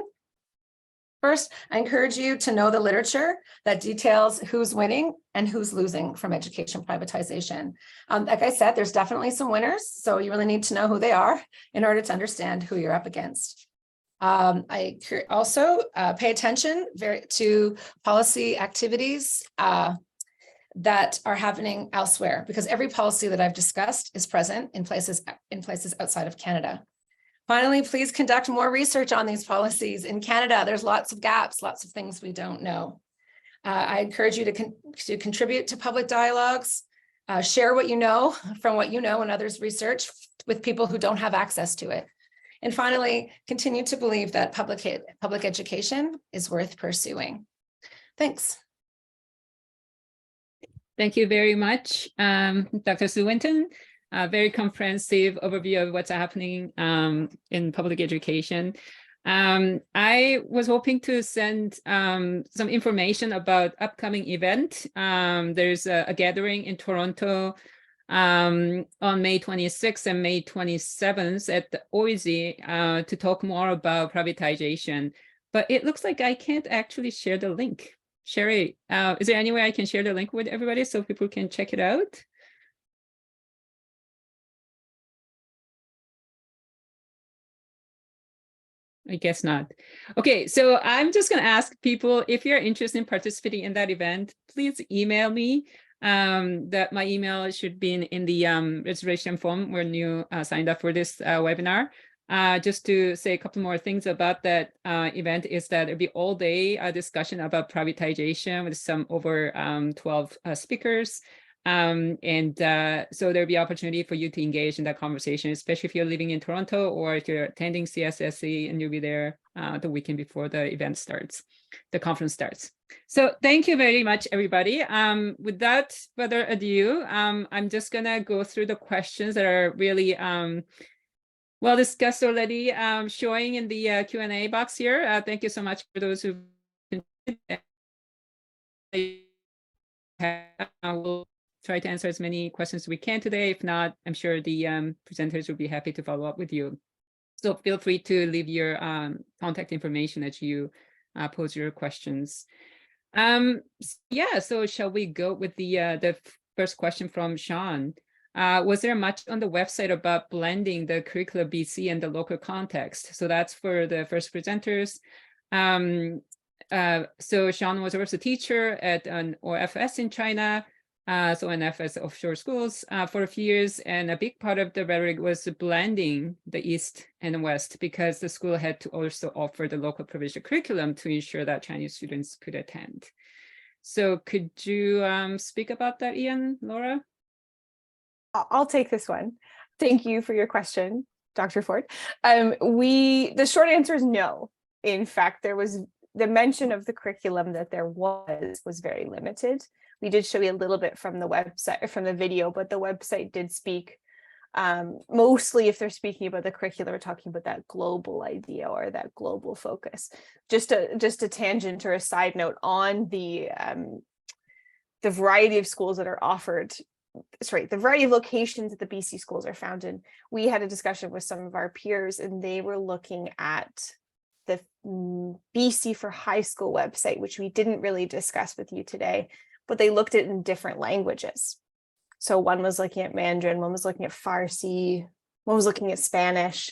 First, I encourage you to know the literature that details who's winning and who's losing from education privatization. Like I said, there's definitely some winners, so you really need to know who they are in order to understand who you're up against. I also pay attention to policy activities that are happening elsewhere, because every policy that I've discussed is present in places outside of Canada. Finally, please conduct more research on these policies in Canada. There's lots of gaps, lots of things we don't know. I encourage you to contribute to public dialogues, share what you know from what you know and others' research with people who don't have access to it. And finally, continue to believe that public education is worth pursuing. Thanks. Thank you very much, Dr. Sue Winton. A very comprehensive overview of what's happening in public education. I was hoping to send some information about upcoming event. There's a gathering in Toronto on May 26th and May 27th at the OISE to talk more about privatization. But it looks like I can't actually share the link. Sherry, is there any way I can share the link with everybody so people can check it out? I guess not. Okay, so I'm just going to ask people, if you're interested in participating in that event, please email me. That my email should be in the registration form when you signed up for this webinar. Just to say a couple more things about that event is that it'll be all day discussion about privatization with some over 12 speakers. So there'll be opportunity for you to engage in that conversation, especially if you're living in Toronto or if you're attending CSSE and you'll be there the weekend before the event starts, the conference starts. So thank you very much, everybody. Without further ado, I'm just gonna go through the questions that are really well discussed already, showing in the Q&A box here. Thank you so much for those who will try to answer as many questions as we can today. If not, I'm sure the presenters will be happy to follow up with you. So feel free to leave your contact information as you pose your questions. Yeah, so shall we go with the first question from Sean? Was there much on the website about blending the curricula BC and the local context? So that's for the first presenters. So Sean was also a teacher at an OFS in China. So NFS offshore schools for a few years, and a big part of the rhetoric was blending the East and West because the school had to also offer the local provincial curriculum to ensure that Chinese students could attend. So could you speak about that, Ian, Laura? I'll take this one. Thank you for your question, Dr. Ford. The short answer is no. In fact, there was the mention of the curriculum that there was very limited. We did show you a little bit from the website, from the video, but the website did speak mostly, if they're speaking about the curriculum, we're talking about that global idea or that global focus. Just a tangent or a side note on the variety of schools that are offered. Sorry, the variety of locations that the BC schools are found in. We had a discussion with some of our peers, and they were looking at the BC for high school website, which we didn't really discuss with you today, but they looked at it in different languages. So one was looking at Mandarin, one was looking at Farsi, one was looking at Spanish,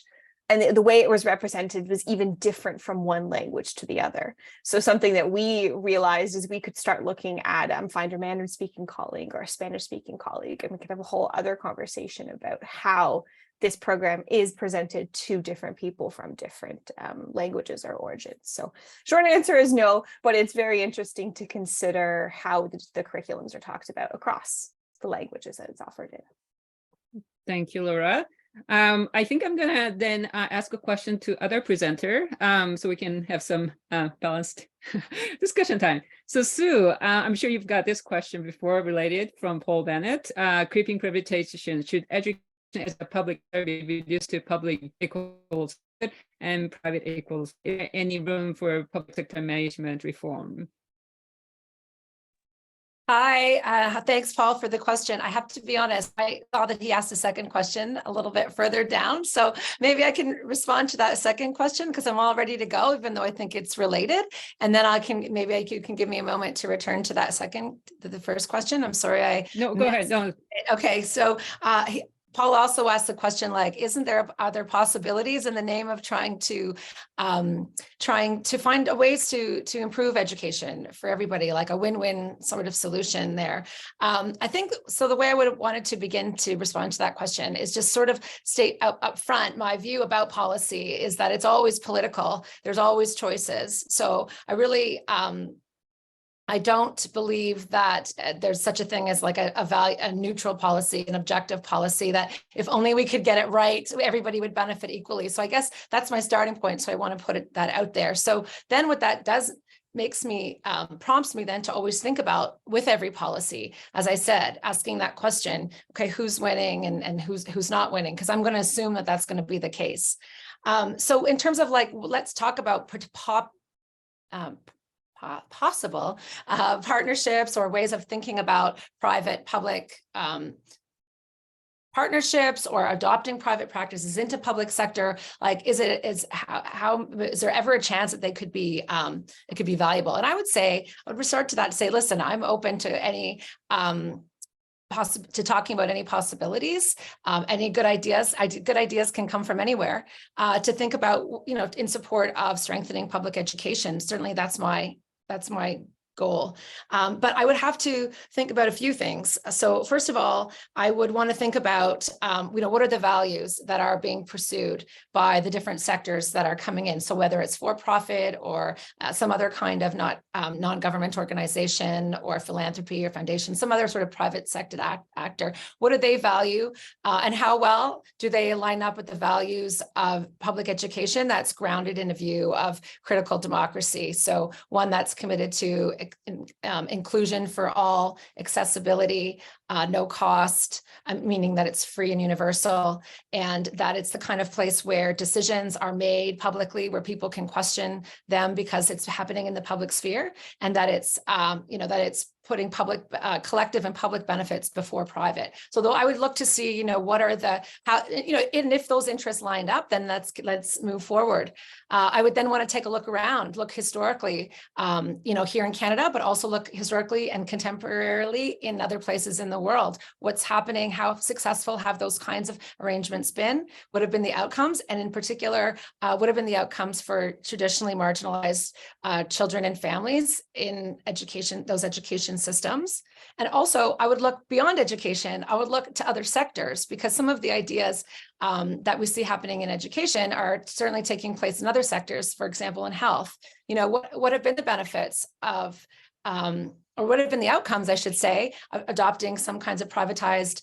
and the way it was represented was even different from one language to the other. So something that we realized is we could start looking at find a Mandarin speaking colleague or a Spanish speaking colleague, and we could have a whole other conversation about how this program is presented to different people from different languages or origins. So short answer is no, but it's very interesting to consider how the curriculums are talked about across the languages that it's offered in. Thank you, Laura. I think I'm gonna then ask a question to other presenter, so we can have some balanced discussion time. So Sue, I'm sure you've got this question before related from Paul Bennett. Creeping privatization, should education as a public be reduced to public equals and private equals? Is there any room for public sector management reform? Hi, thanks, Paul, for the question. I have to be honest, I saw that he asked a second question a little bit further down. So maybe I can respond to that second question because I'm all ready to go, even though I think it's related. And then maybe you can give me a moment to return to that the first question. I'm sorry. No, go ahead. No. Okay, so Paul also asked the question, like, isn't there other possibilities in the name of trying to find ways to improve education for everybody, like a win-win sort of solution there? I think so. The way I would have wanted to begin to respond to that question is just sort of state up front my view about policy is that it's always political. There's always choices. So I really I don't believe that there's such a thing as like a neutral policy, an objective policy, that if only we could get it right, everybody would benefit equally. So I guess that's my starting point. So I want to put that out there. So then what that does prompts me then to always think about with every policy, as I said, asking that question, okay, who's winning and who's not winning? Because I'm going to assume that that's going to be the case. So in terms of like, let's talk about possible partnerships or ways of thinking about private-public partnerships or adopting private practices into public sector. Like, is there ever a chance that they could be it could be valuable? And I would resort to that to say, listen, I'm open to any talking about any possibilities, any good ideas. Good ideas can come from anywhere. To think about, in support of strengthening public education. Certainly, that's my goal. But I would have to think about a few things. So first of all, I would want to think about, what are the values that are being pursued by the different sectors that are coming in? So whether it's for-profit or some other kind of non-government organization or philanthropy or foundation, some other sort of private sector actor, what do they value and how well do they line up with the values of public education that's grounded in a view of critical democracy? So one that's committed to inclusion for all, accessibility, no cost, meaning that it's free and universal, and that it's the kind of place where decisions are made publicly, where people can question them because it's happening in the public sphere, and that it's that it's putting public, collective and public benefits before private. So though I would look to see, what are and if those interests lined up, then let's move forward. I would then want to take a look around, look historically, here in Canada, but also look historically and contemporarily in other places in the world. What's happening? How successful have those kinds of arrangements been? What have been the outcomes? And in particular, what have been the outcomes for traditionally marginalized children and families in those education systems? And also, I would look beyond education. I would look to other sectors, because some of the ideas that we see happening in education are certainly taking place in other sectors, for example, in health. What have been the benefits of, or what have been the outcomes, I should say, of adopting some kinds of privatized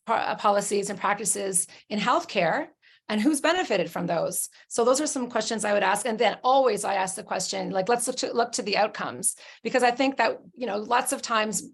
policies and practices in healthcare, and who's benefited from those? So those are some questions I would ask. And then always I ask the question, like, let's look to the outcomes, because I think that, lots of times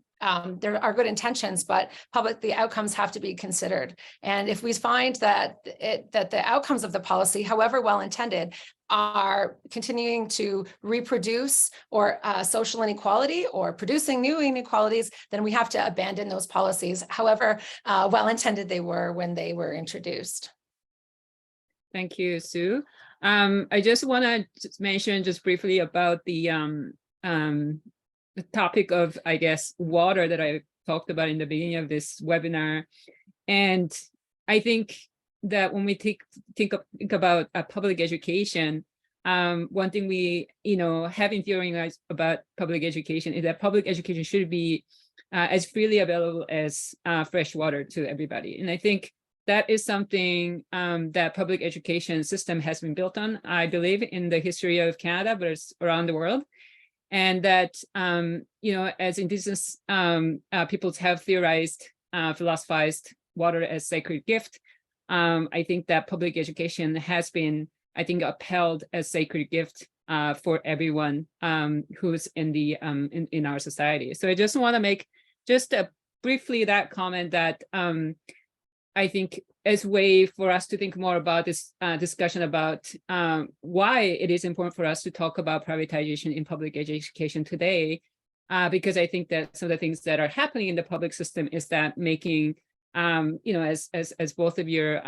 there are good intentions, but the outcomes have to be considered. And if we find that the outcomes of the policy, however well intended, are continuing to reproduce or social inequality or producing new inequalities, then we have to abandon those policies, however well intended they were when they were introduced. Thank you, Sue. I just want to mention just briefly about the topic of, I guess, water that I talked about in the beginning of this webinar. And I think that when we think about public education, one thing we having theorized about public education is that public education should be as freely available as fresh water to everybody. And I think that is something that public education system has been built on, I believe, in the history of Canada, but it's around the world. And that, as Indigenous peoples have theorized, philosophized water as sacred gift. I think that public education has been, I think, upheld as sacred gift for everyone who's in the in our society. So I just want to make just briefly that comment that I think as a way for us to think more about this discussion about why it is important for us to talk about privatization in public education today, because I think that some of the things that are happening in the public system is that making, you know, as both of your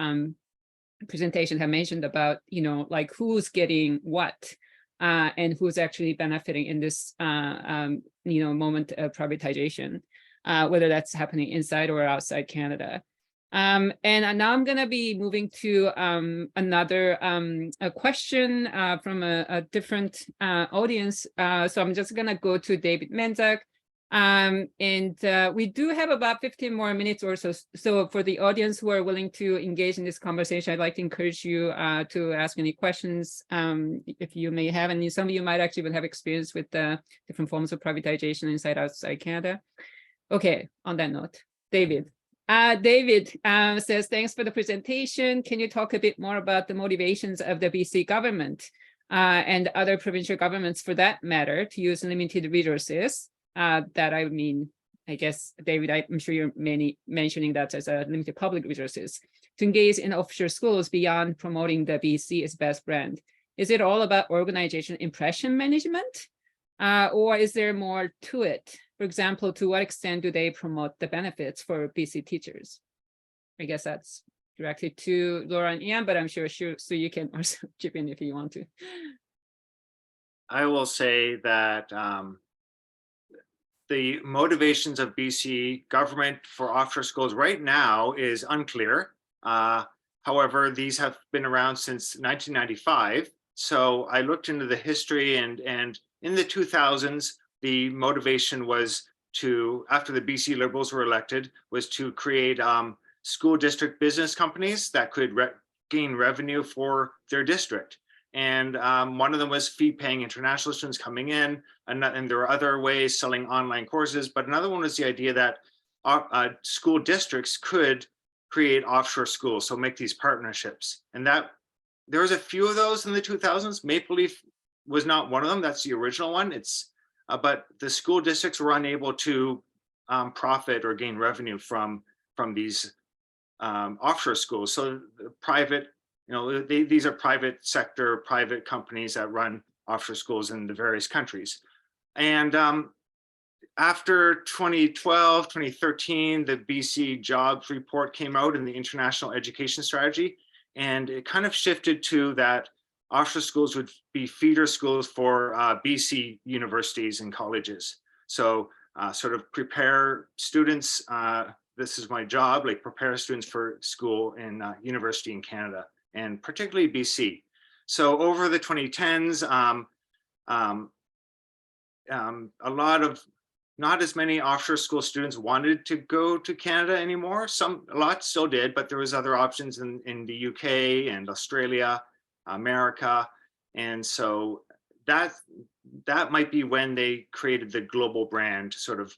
presentation have mentioned about, you know, like who's getting what and who's actually benefiting in this, you know, moment of privatization, whether that's happening inside or outside Canada. And now I'm going to be moving to another a question from a different audience. So I'm just going to go to David Menzak. And we do have about 15 more minutes or so. So for the audience who are willing to engage in this conversation, I'd like to encourage you to ask any questions if you may have. And some of you might actually have experience with different forms of privatization inside, outside Canada. Okay, on that note, David. David says, thanks for the presentation. Can you talk a bit more about the motivations of the BC government and other provincial governments for that matter to use limited resources? That I mean, I guess, David, I'm sure you're mentioning that as a limited public resources to engage in offshore schools beyond promoting the BC as best brand. Is it all about organization impression management? Or is there more to it? For example, to what extent do they promote the benefits for BC teachers? I guess that's directly to Laura and Ian, but I'm sure so you can also chip in if you want to. I will say that the motivations of BC government for offshore schools right now is unclear. However, these have been around since 1995. So I looked into the history, and in the 2000s, the motivation was to, after the BC Liberals were elected, was to create school district business companies that could gain revenue for their district. And one of them was fee-paying international students coming in, and there were other ways, selling online courses. But another one was the idea that school districts could create offshore schools, so make these partnerships. And that there was a few of those in the 2000s. Maple Leaf was not one of them. That's the original one. But the school districts were unable to profit or gain revenue from these offshore schools. So the private, you know, these are private sector, private companies that run offshore schools in the various countries. And after 2012, 2013, the BC Jobs Report came out in the International Education Strategy, and it kind of shifted to that offshore schools would be feeder schools for BC universities and colleges. So sort of prepare students, this is my job, like prepare students for school in university in Canada, and particularly BC. So over the 2010s, a lot of, not as many offshore school students wanted to go to Canada anymore. A lot still did, but there was other options in the UK and Australia, America. And so that might be when they created the global brand. Sort of,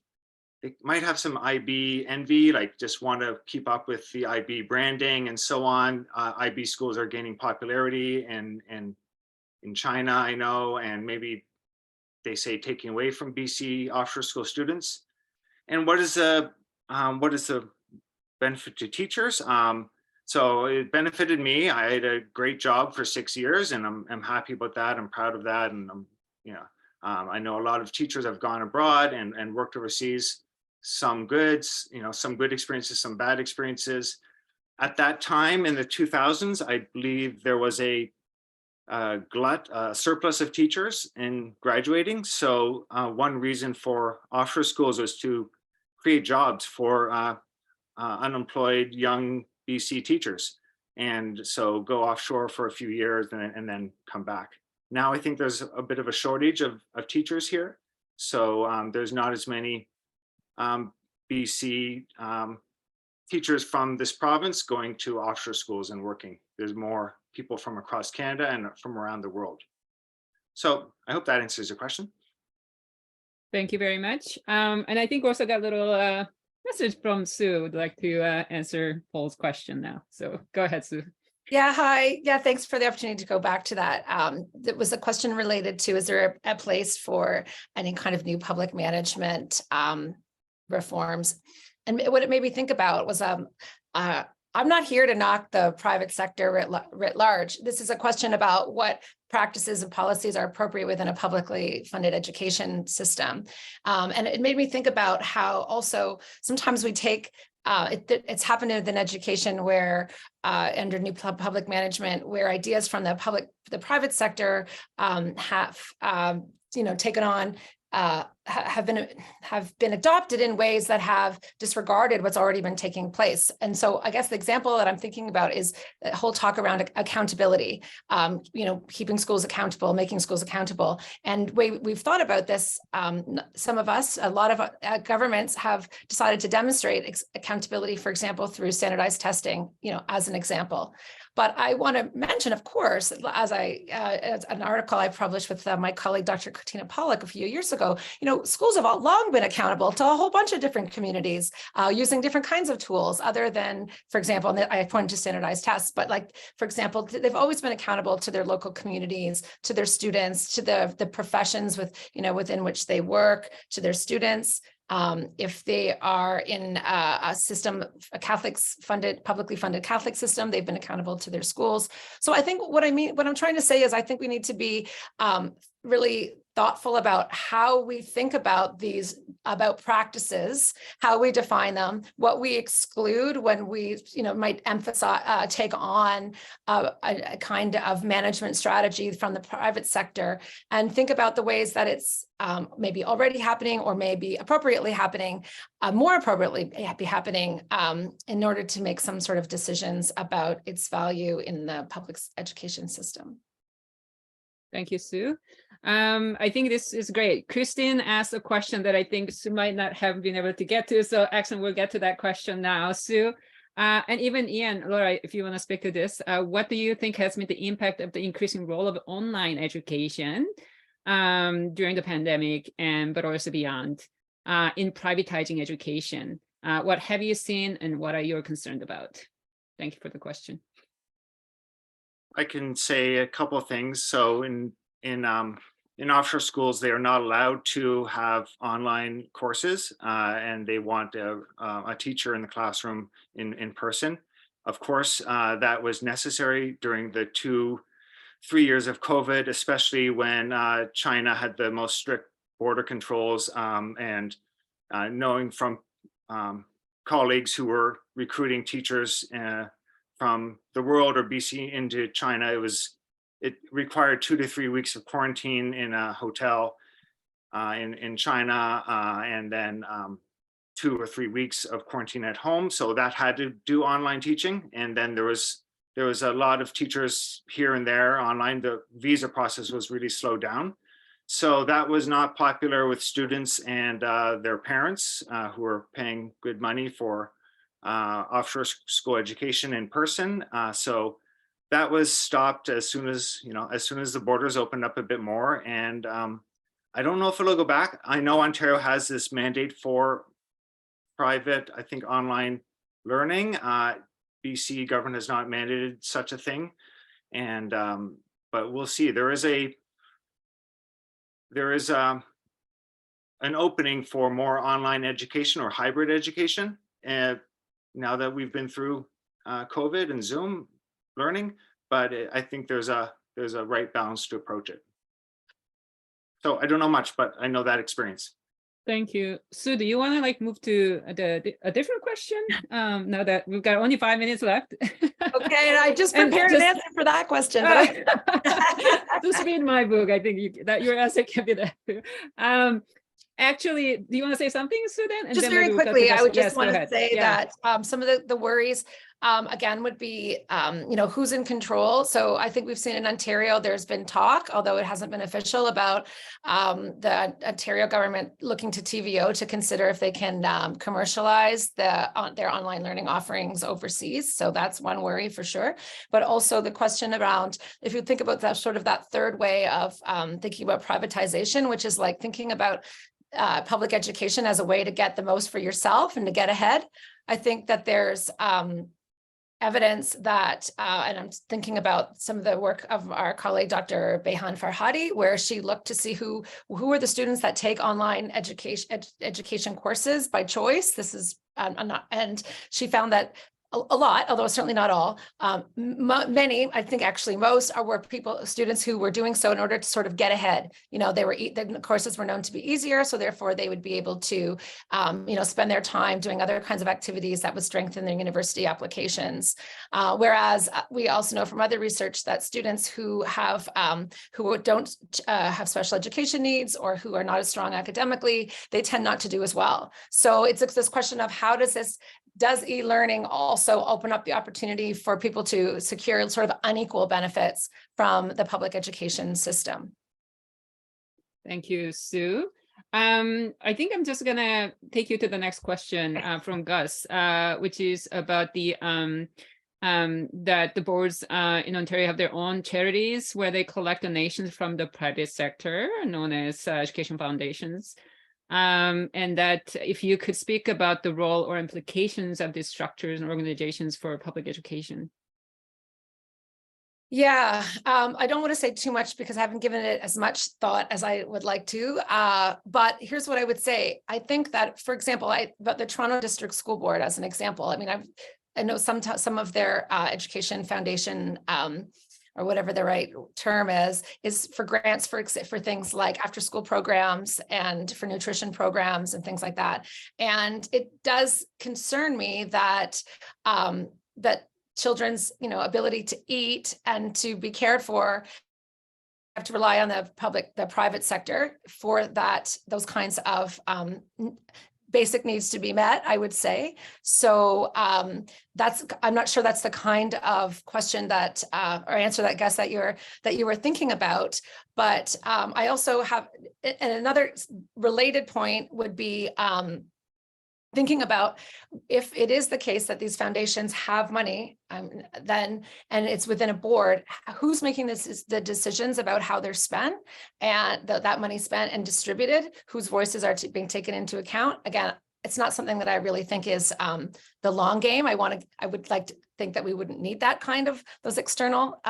they might have some IB envy, like just want to keep up with the IB branding and so on. IB schools are gaining popularity and in China, I know, and maybe they say taking away from BC offshore school students. And what is the benefit to teachers? So it benefited me. I had a great job for 6 years, and I'm happy about that. I'm proud of that, and I know a lot of teachers have gone abroad and worked overseas. Some good experiences, some bad experiences. At that time in the 2000s, I believe there was a surplus of teachers in graduating. So one reason for offshore schools was to create jobs for unemployed young BC teachers, and so go offshore for a few years and then come back. Now I think there's a bit of a shortage of teachers here, so there's not as many BC teachers from this province going to offshore schools and working. There's more people from across Canada and from around the world. So I hope that answers your question. Thank you very much. And I think we also got a little message from Sue. Would like to answer Paul's question now. So go ahead, Sue. Yeah, hi. Yeah, thanks for the opportunity to go back to that. It was a question related to, is there a place for any kind of new public management reforms? And what it made me think about was, I'm not here to knock the private sector writ large. This is a question about what practices and policies are appropriate within a publicly funded education system. And it made me think about how also sometimes we take it's happened within education where under new public management, where ideas from the private sector have taken on have been adopted in ways that have disregarded what's already been taking place. And so I guess the example that I'm thinking about is the whole talk around accountability, keeping schools accountable, making schools accountable. And we've thought about this, some of us, a lot of governments have decided to demonstrate accountability, for example, through standardized testing, as an example. But I want to mention, of course, as an article I published with my colleague, Dr. Katina Pollock, a few years ago, schools have long been accountable to a whole bunch of different communities using different kinds of tools other than, for example, I pointed to standardized tests, but for example, they've always been accountable to their local communities, to their students, to the professions within which they work, to their students. If they are in a system, publicly funded Catholic system, they've been accountable to their schools. So I think what I'm trying to say is I think we need to be really thoughtful about how we think about about practices, how we define them, what we exclude when we, might emphasize, take on a kind of management strategy from the private sector, and think about the ways that it's maybe already happening or maybe appropriately happening, more appropriately be happening in order to make some sort of decisions about its value in the public education system. Thank you, Sue. I think this is great. Christine asked a question that I think Sue might not have been able to get to. So actually, we'll get to that question now, Sue. And even Ian, Laura, if you want to speak to this, what do you think has been the impact of the increasing role of online education during the pandemic, but also beyond, in privatizing education? What have you seen and what are you concerned about? Thank you for the question. I can say a couple of things. So in offshore schools, they are not allowed to have online courses, and they want a teacher in the classroom in person. Of course, that was necessary during the 2-3 years of COVID, especially when China had the most strict border controls, and knowing from colleagues who were recruiting teachers from the world or BC into China, it required 2 to 3 weeks of quarantine in a hotel in China, and then 2 or 3 weeks of quarantine at home. So that had to do online teaching. And then there was a lot of teachers here and there online. The visa process was really slowed down. So that was not popular with students and their parents who were paying good money for offshore school education in person. So that was stopped as soon as the borders opened up a bit more. And I don't know if it'll go back. I know Ontario has this mandate for private, I think, online learning. BC government has not mandated such a thing. And but we'll see. There is an opening for more online education or hybrid education. And now that we've been through COVID and Zoom learning, but I think there's a right balance to approach it. So I don't know much, but I know that experience. Thank you. Sue, do you want to move to a different question now that we've got only 5 minutes left? Okay, and I just prepared an answer for that question. But just read my book. I think that your answer can be that. Actually, do you want to say something, Sue, then? And just then very quickly, I would just want to say that some of the worries, again, would be, who's in control. So I think we've seen in Ontario, there's been talk, although it hasn't been official, about the Ontario government looking to TVO to consider if they can commercialize their online learning offerings overseas. So that's one worry for sure. But also the question around, if you think about that sort of that third way of thinking about privatization, which is thinking about public education as a way to get the most for yourself and to get ahead. I think that there's evidence that, and I'm thinking about some of the work of our colleague, Dr. Behan Farhadi, where she looked to see who are the students that take online education courses by choice. This is, and she found that a lot, although certainly not all, many, I think actually most were students who were doing so in order to sort of get ahead. You know, the courses were known to be easier, so therefore they would be able to, you know, spend their time doing other kinds of activities that would strengthen their university applications. Whereas we also know from other research that students who don't have special education needs or who are not as strong academically, they tend not to do as well. So it's this question of how does e-learning also open up the opportunity for people to secure sort of unequal benefits from the public education system? Thank you, Sue. I think I'm just gonna take you to the next question from Gus, which is about the that the boards in Ontario have their own charities where they collect donations from the private sector, known as education foundations. And that if you could speak about the role or implications of these structures and organizations for public education. Yeah, I don't want to say too much because I haven't given it as much thought as I would like to. But here's what I would say. I think that, for example, about the Toronto District School Board as an example. I mean, I know some of their education foundation or whatever the right term is for grants for things like after school programs and for nutrition programs and things like that. And it does concern me that that children's, you know, ability to eat and to be cared for have to rely on the private sector for those kinds of basic needs to be met, I would say. So I'm not sure that's the kind of question that or answer that guess that you were thinking about. But I also have, and another related point would be thinking about if it is the case that these foundations have money, then, and it's within a board, who's making the decisions about how they're spent and that money spent and distributed, whose voices are being taken into account. Again, it's not something that I really think is the long game. I would like to think that we wouldn't need that kind of those external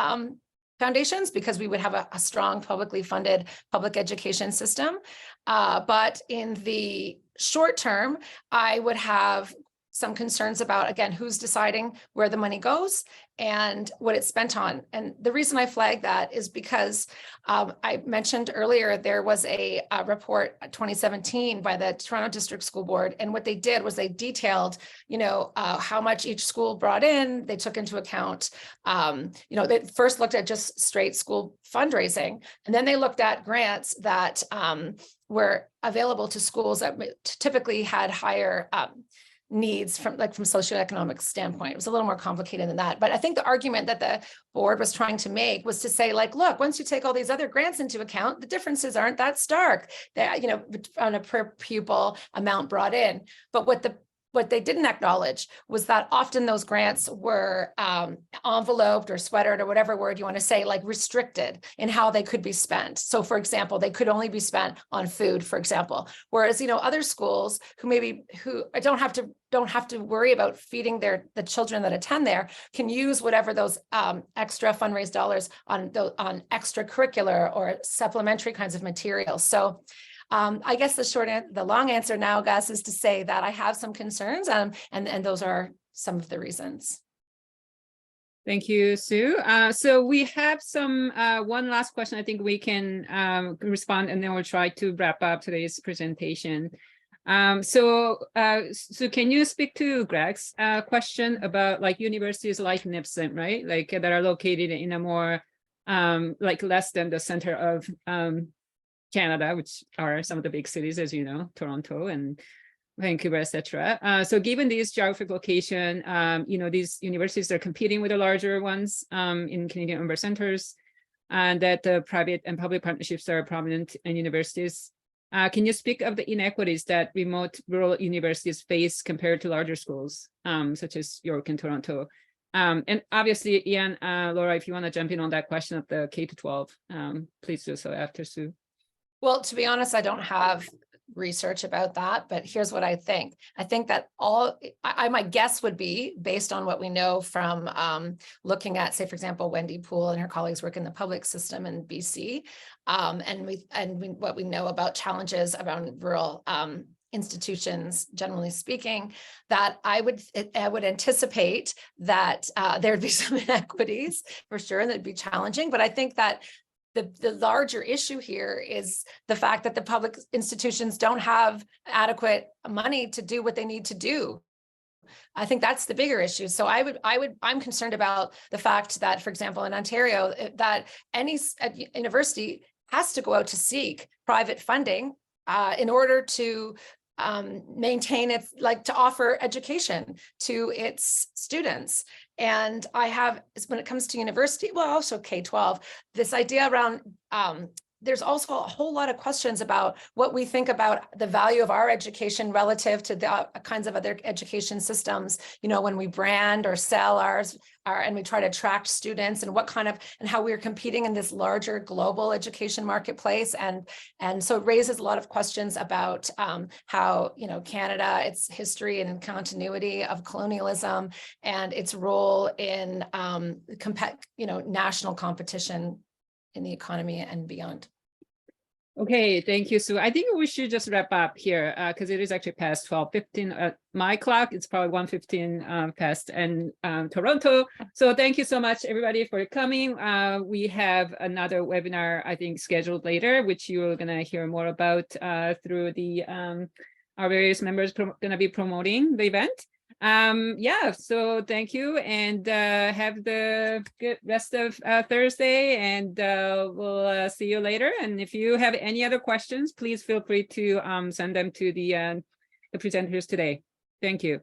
foundations because we would have a strong publicly funded public education system. But in the short term, I would have some concerns about, again, who's deciding where the money goes and what it's spent on. And the reason I flag that is because I mentioned earlier, there was a report 2017 by the Toronto District School Board. And what they did was they detailed, you know, how much each school brought in. They took into account, you know, they first looked at just straight school fundraising. And then they looked at grants that were available to schools that typically had higher needs from socioeconomic standpoint. It was a little more complicated than that. But I think the argument that the board was trying to make was to say, like, look, once you take all these other grants into account, the differences aren't that stark, that, you know, on a per pupil amount brought in. But what they didn't acknowledge was that often those grants were enveloped or sweatered or whatever word you want to say, like restricted in how they could be spent. So for example, they could only be spent on food, for example, whereas, you know, other schools who don't have to worry about feeding the children that attend there can use whatever those extra fundraised dollars on extracurricular or supplementary kinds of materials. So I guess the long answer now, Gus, is to say that I have some concerns, and those are some of the reasons. Thank you, Sue. So we have some one last question. I think we can respond, and then we'll try to wrap up today's presentation. So can you speak to Greg's question about like universities like Nipson, right? Like that are located in a more like less than the center of Canada, which are some of the big cities, as you know, Toronto and Vancouver, etc. So given this geographic location, you know, these universities are competing with the larger ones in Canadian urban centers, and that the private and public partnerships are prominent in universities. Can you speak of the inequities that remote rural universities face compared to larger schools, such as York and Toronto? And obviously, Ian, Laura, if you want to jump in on that question of the K-12, please do so after Sue. Well, to be honest, I don't have research about that, but here's what I think. I think that my guess would be, based on what we know from looking at, say, for example, Wendy Poole and her colleagues work in the public system in BC, what we know about challenges around rural institutions, generally speaking, that I would anticipate that there'd be some inequities for sure, and that'd be challenging. But I think that the larger issue here is the fact that the public institutions don't have adequate money to do what they need to do. I think that's the bigger issue. So I'm concerned about the fact that, for example, in Ontario, that any university has to go out to seek private funding in order to maintain its, to offer education to its students. And I have, when it comes to university, well, also K-12, this idea around, there's also a whole lot of questions about what we think about the value of our education relative to the kinds of other education systems, when we brand or sell ours, and we try to attract students, and what kind of, and how we're competing in this larger global education marketplace. And so it raises a lot of questions about how, Canada, its history and continuity of colonialism and its role in national competition in the economy and beyond. Okay, thank you, Sue. I think we should just wrap up here because it is actually past 12:15. My clock, it's probably 1:15 past in Toronto. So thank you so much, everybody, for coming. We have another webinar, I think, scheduled later, which you're going to hear more about through our various members going to be promoting the event. So thank you, and have the good rest of Thursday, and we'll see you later. And if you have any other questions, please feel free to send them to the presenters today. Thank you.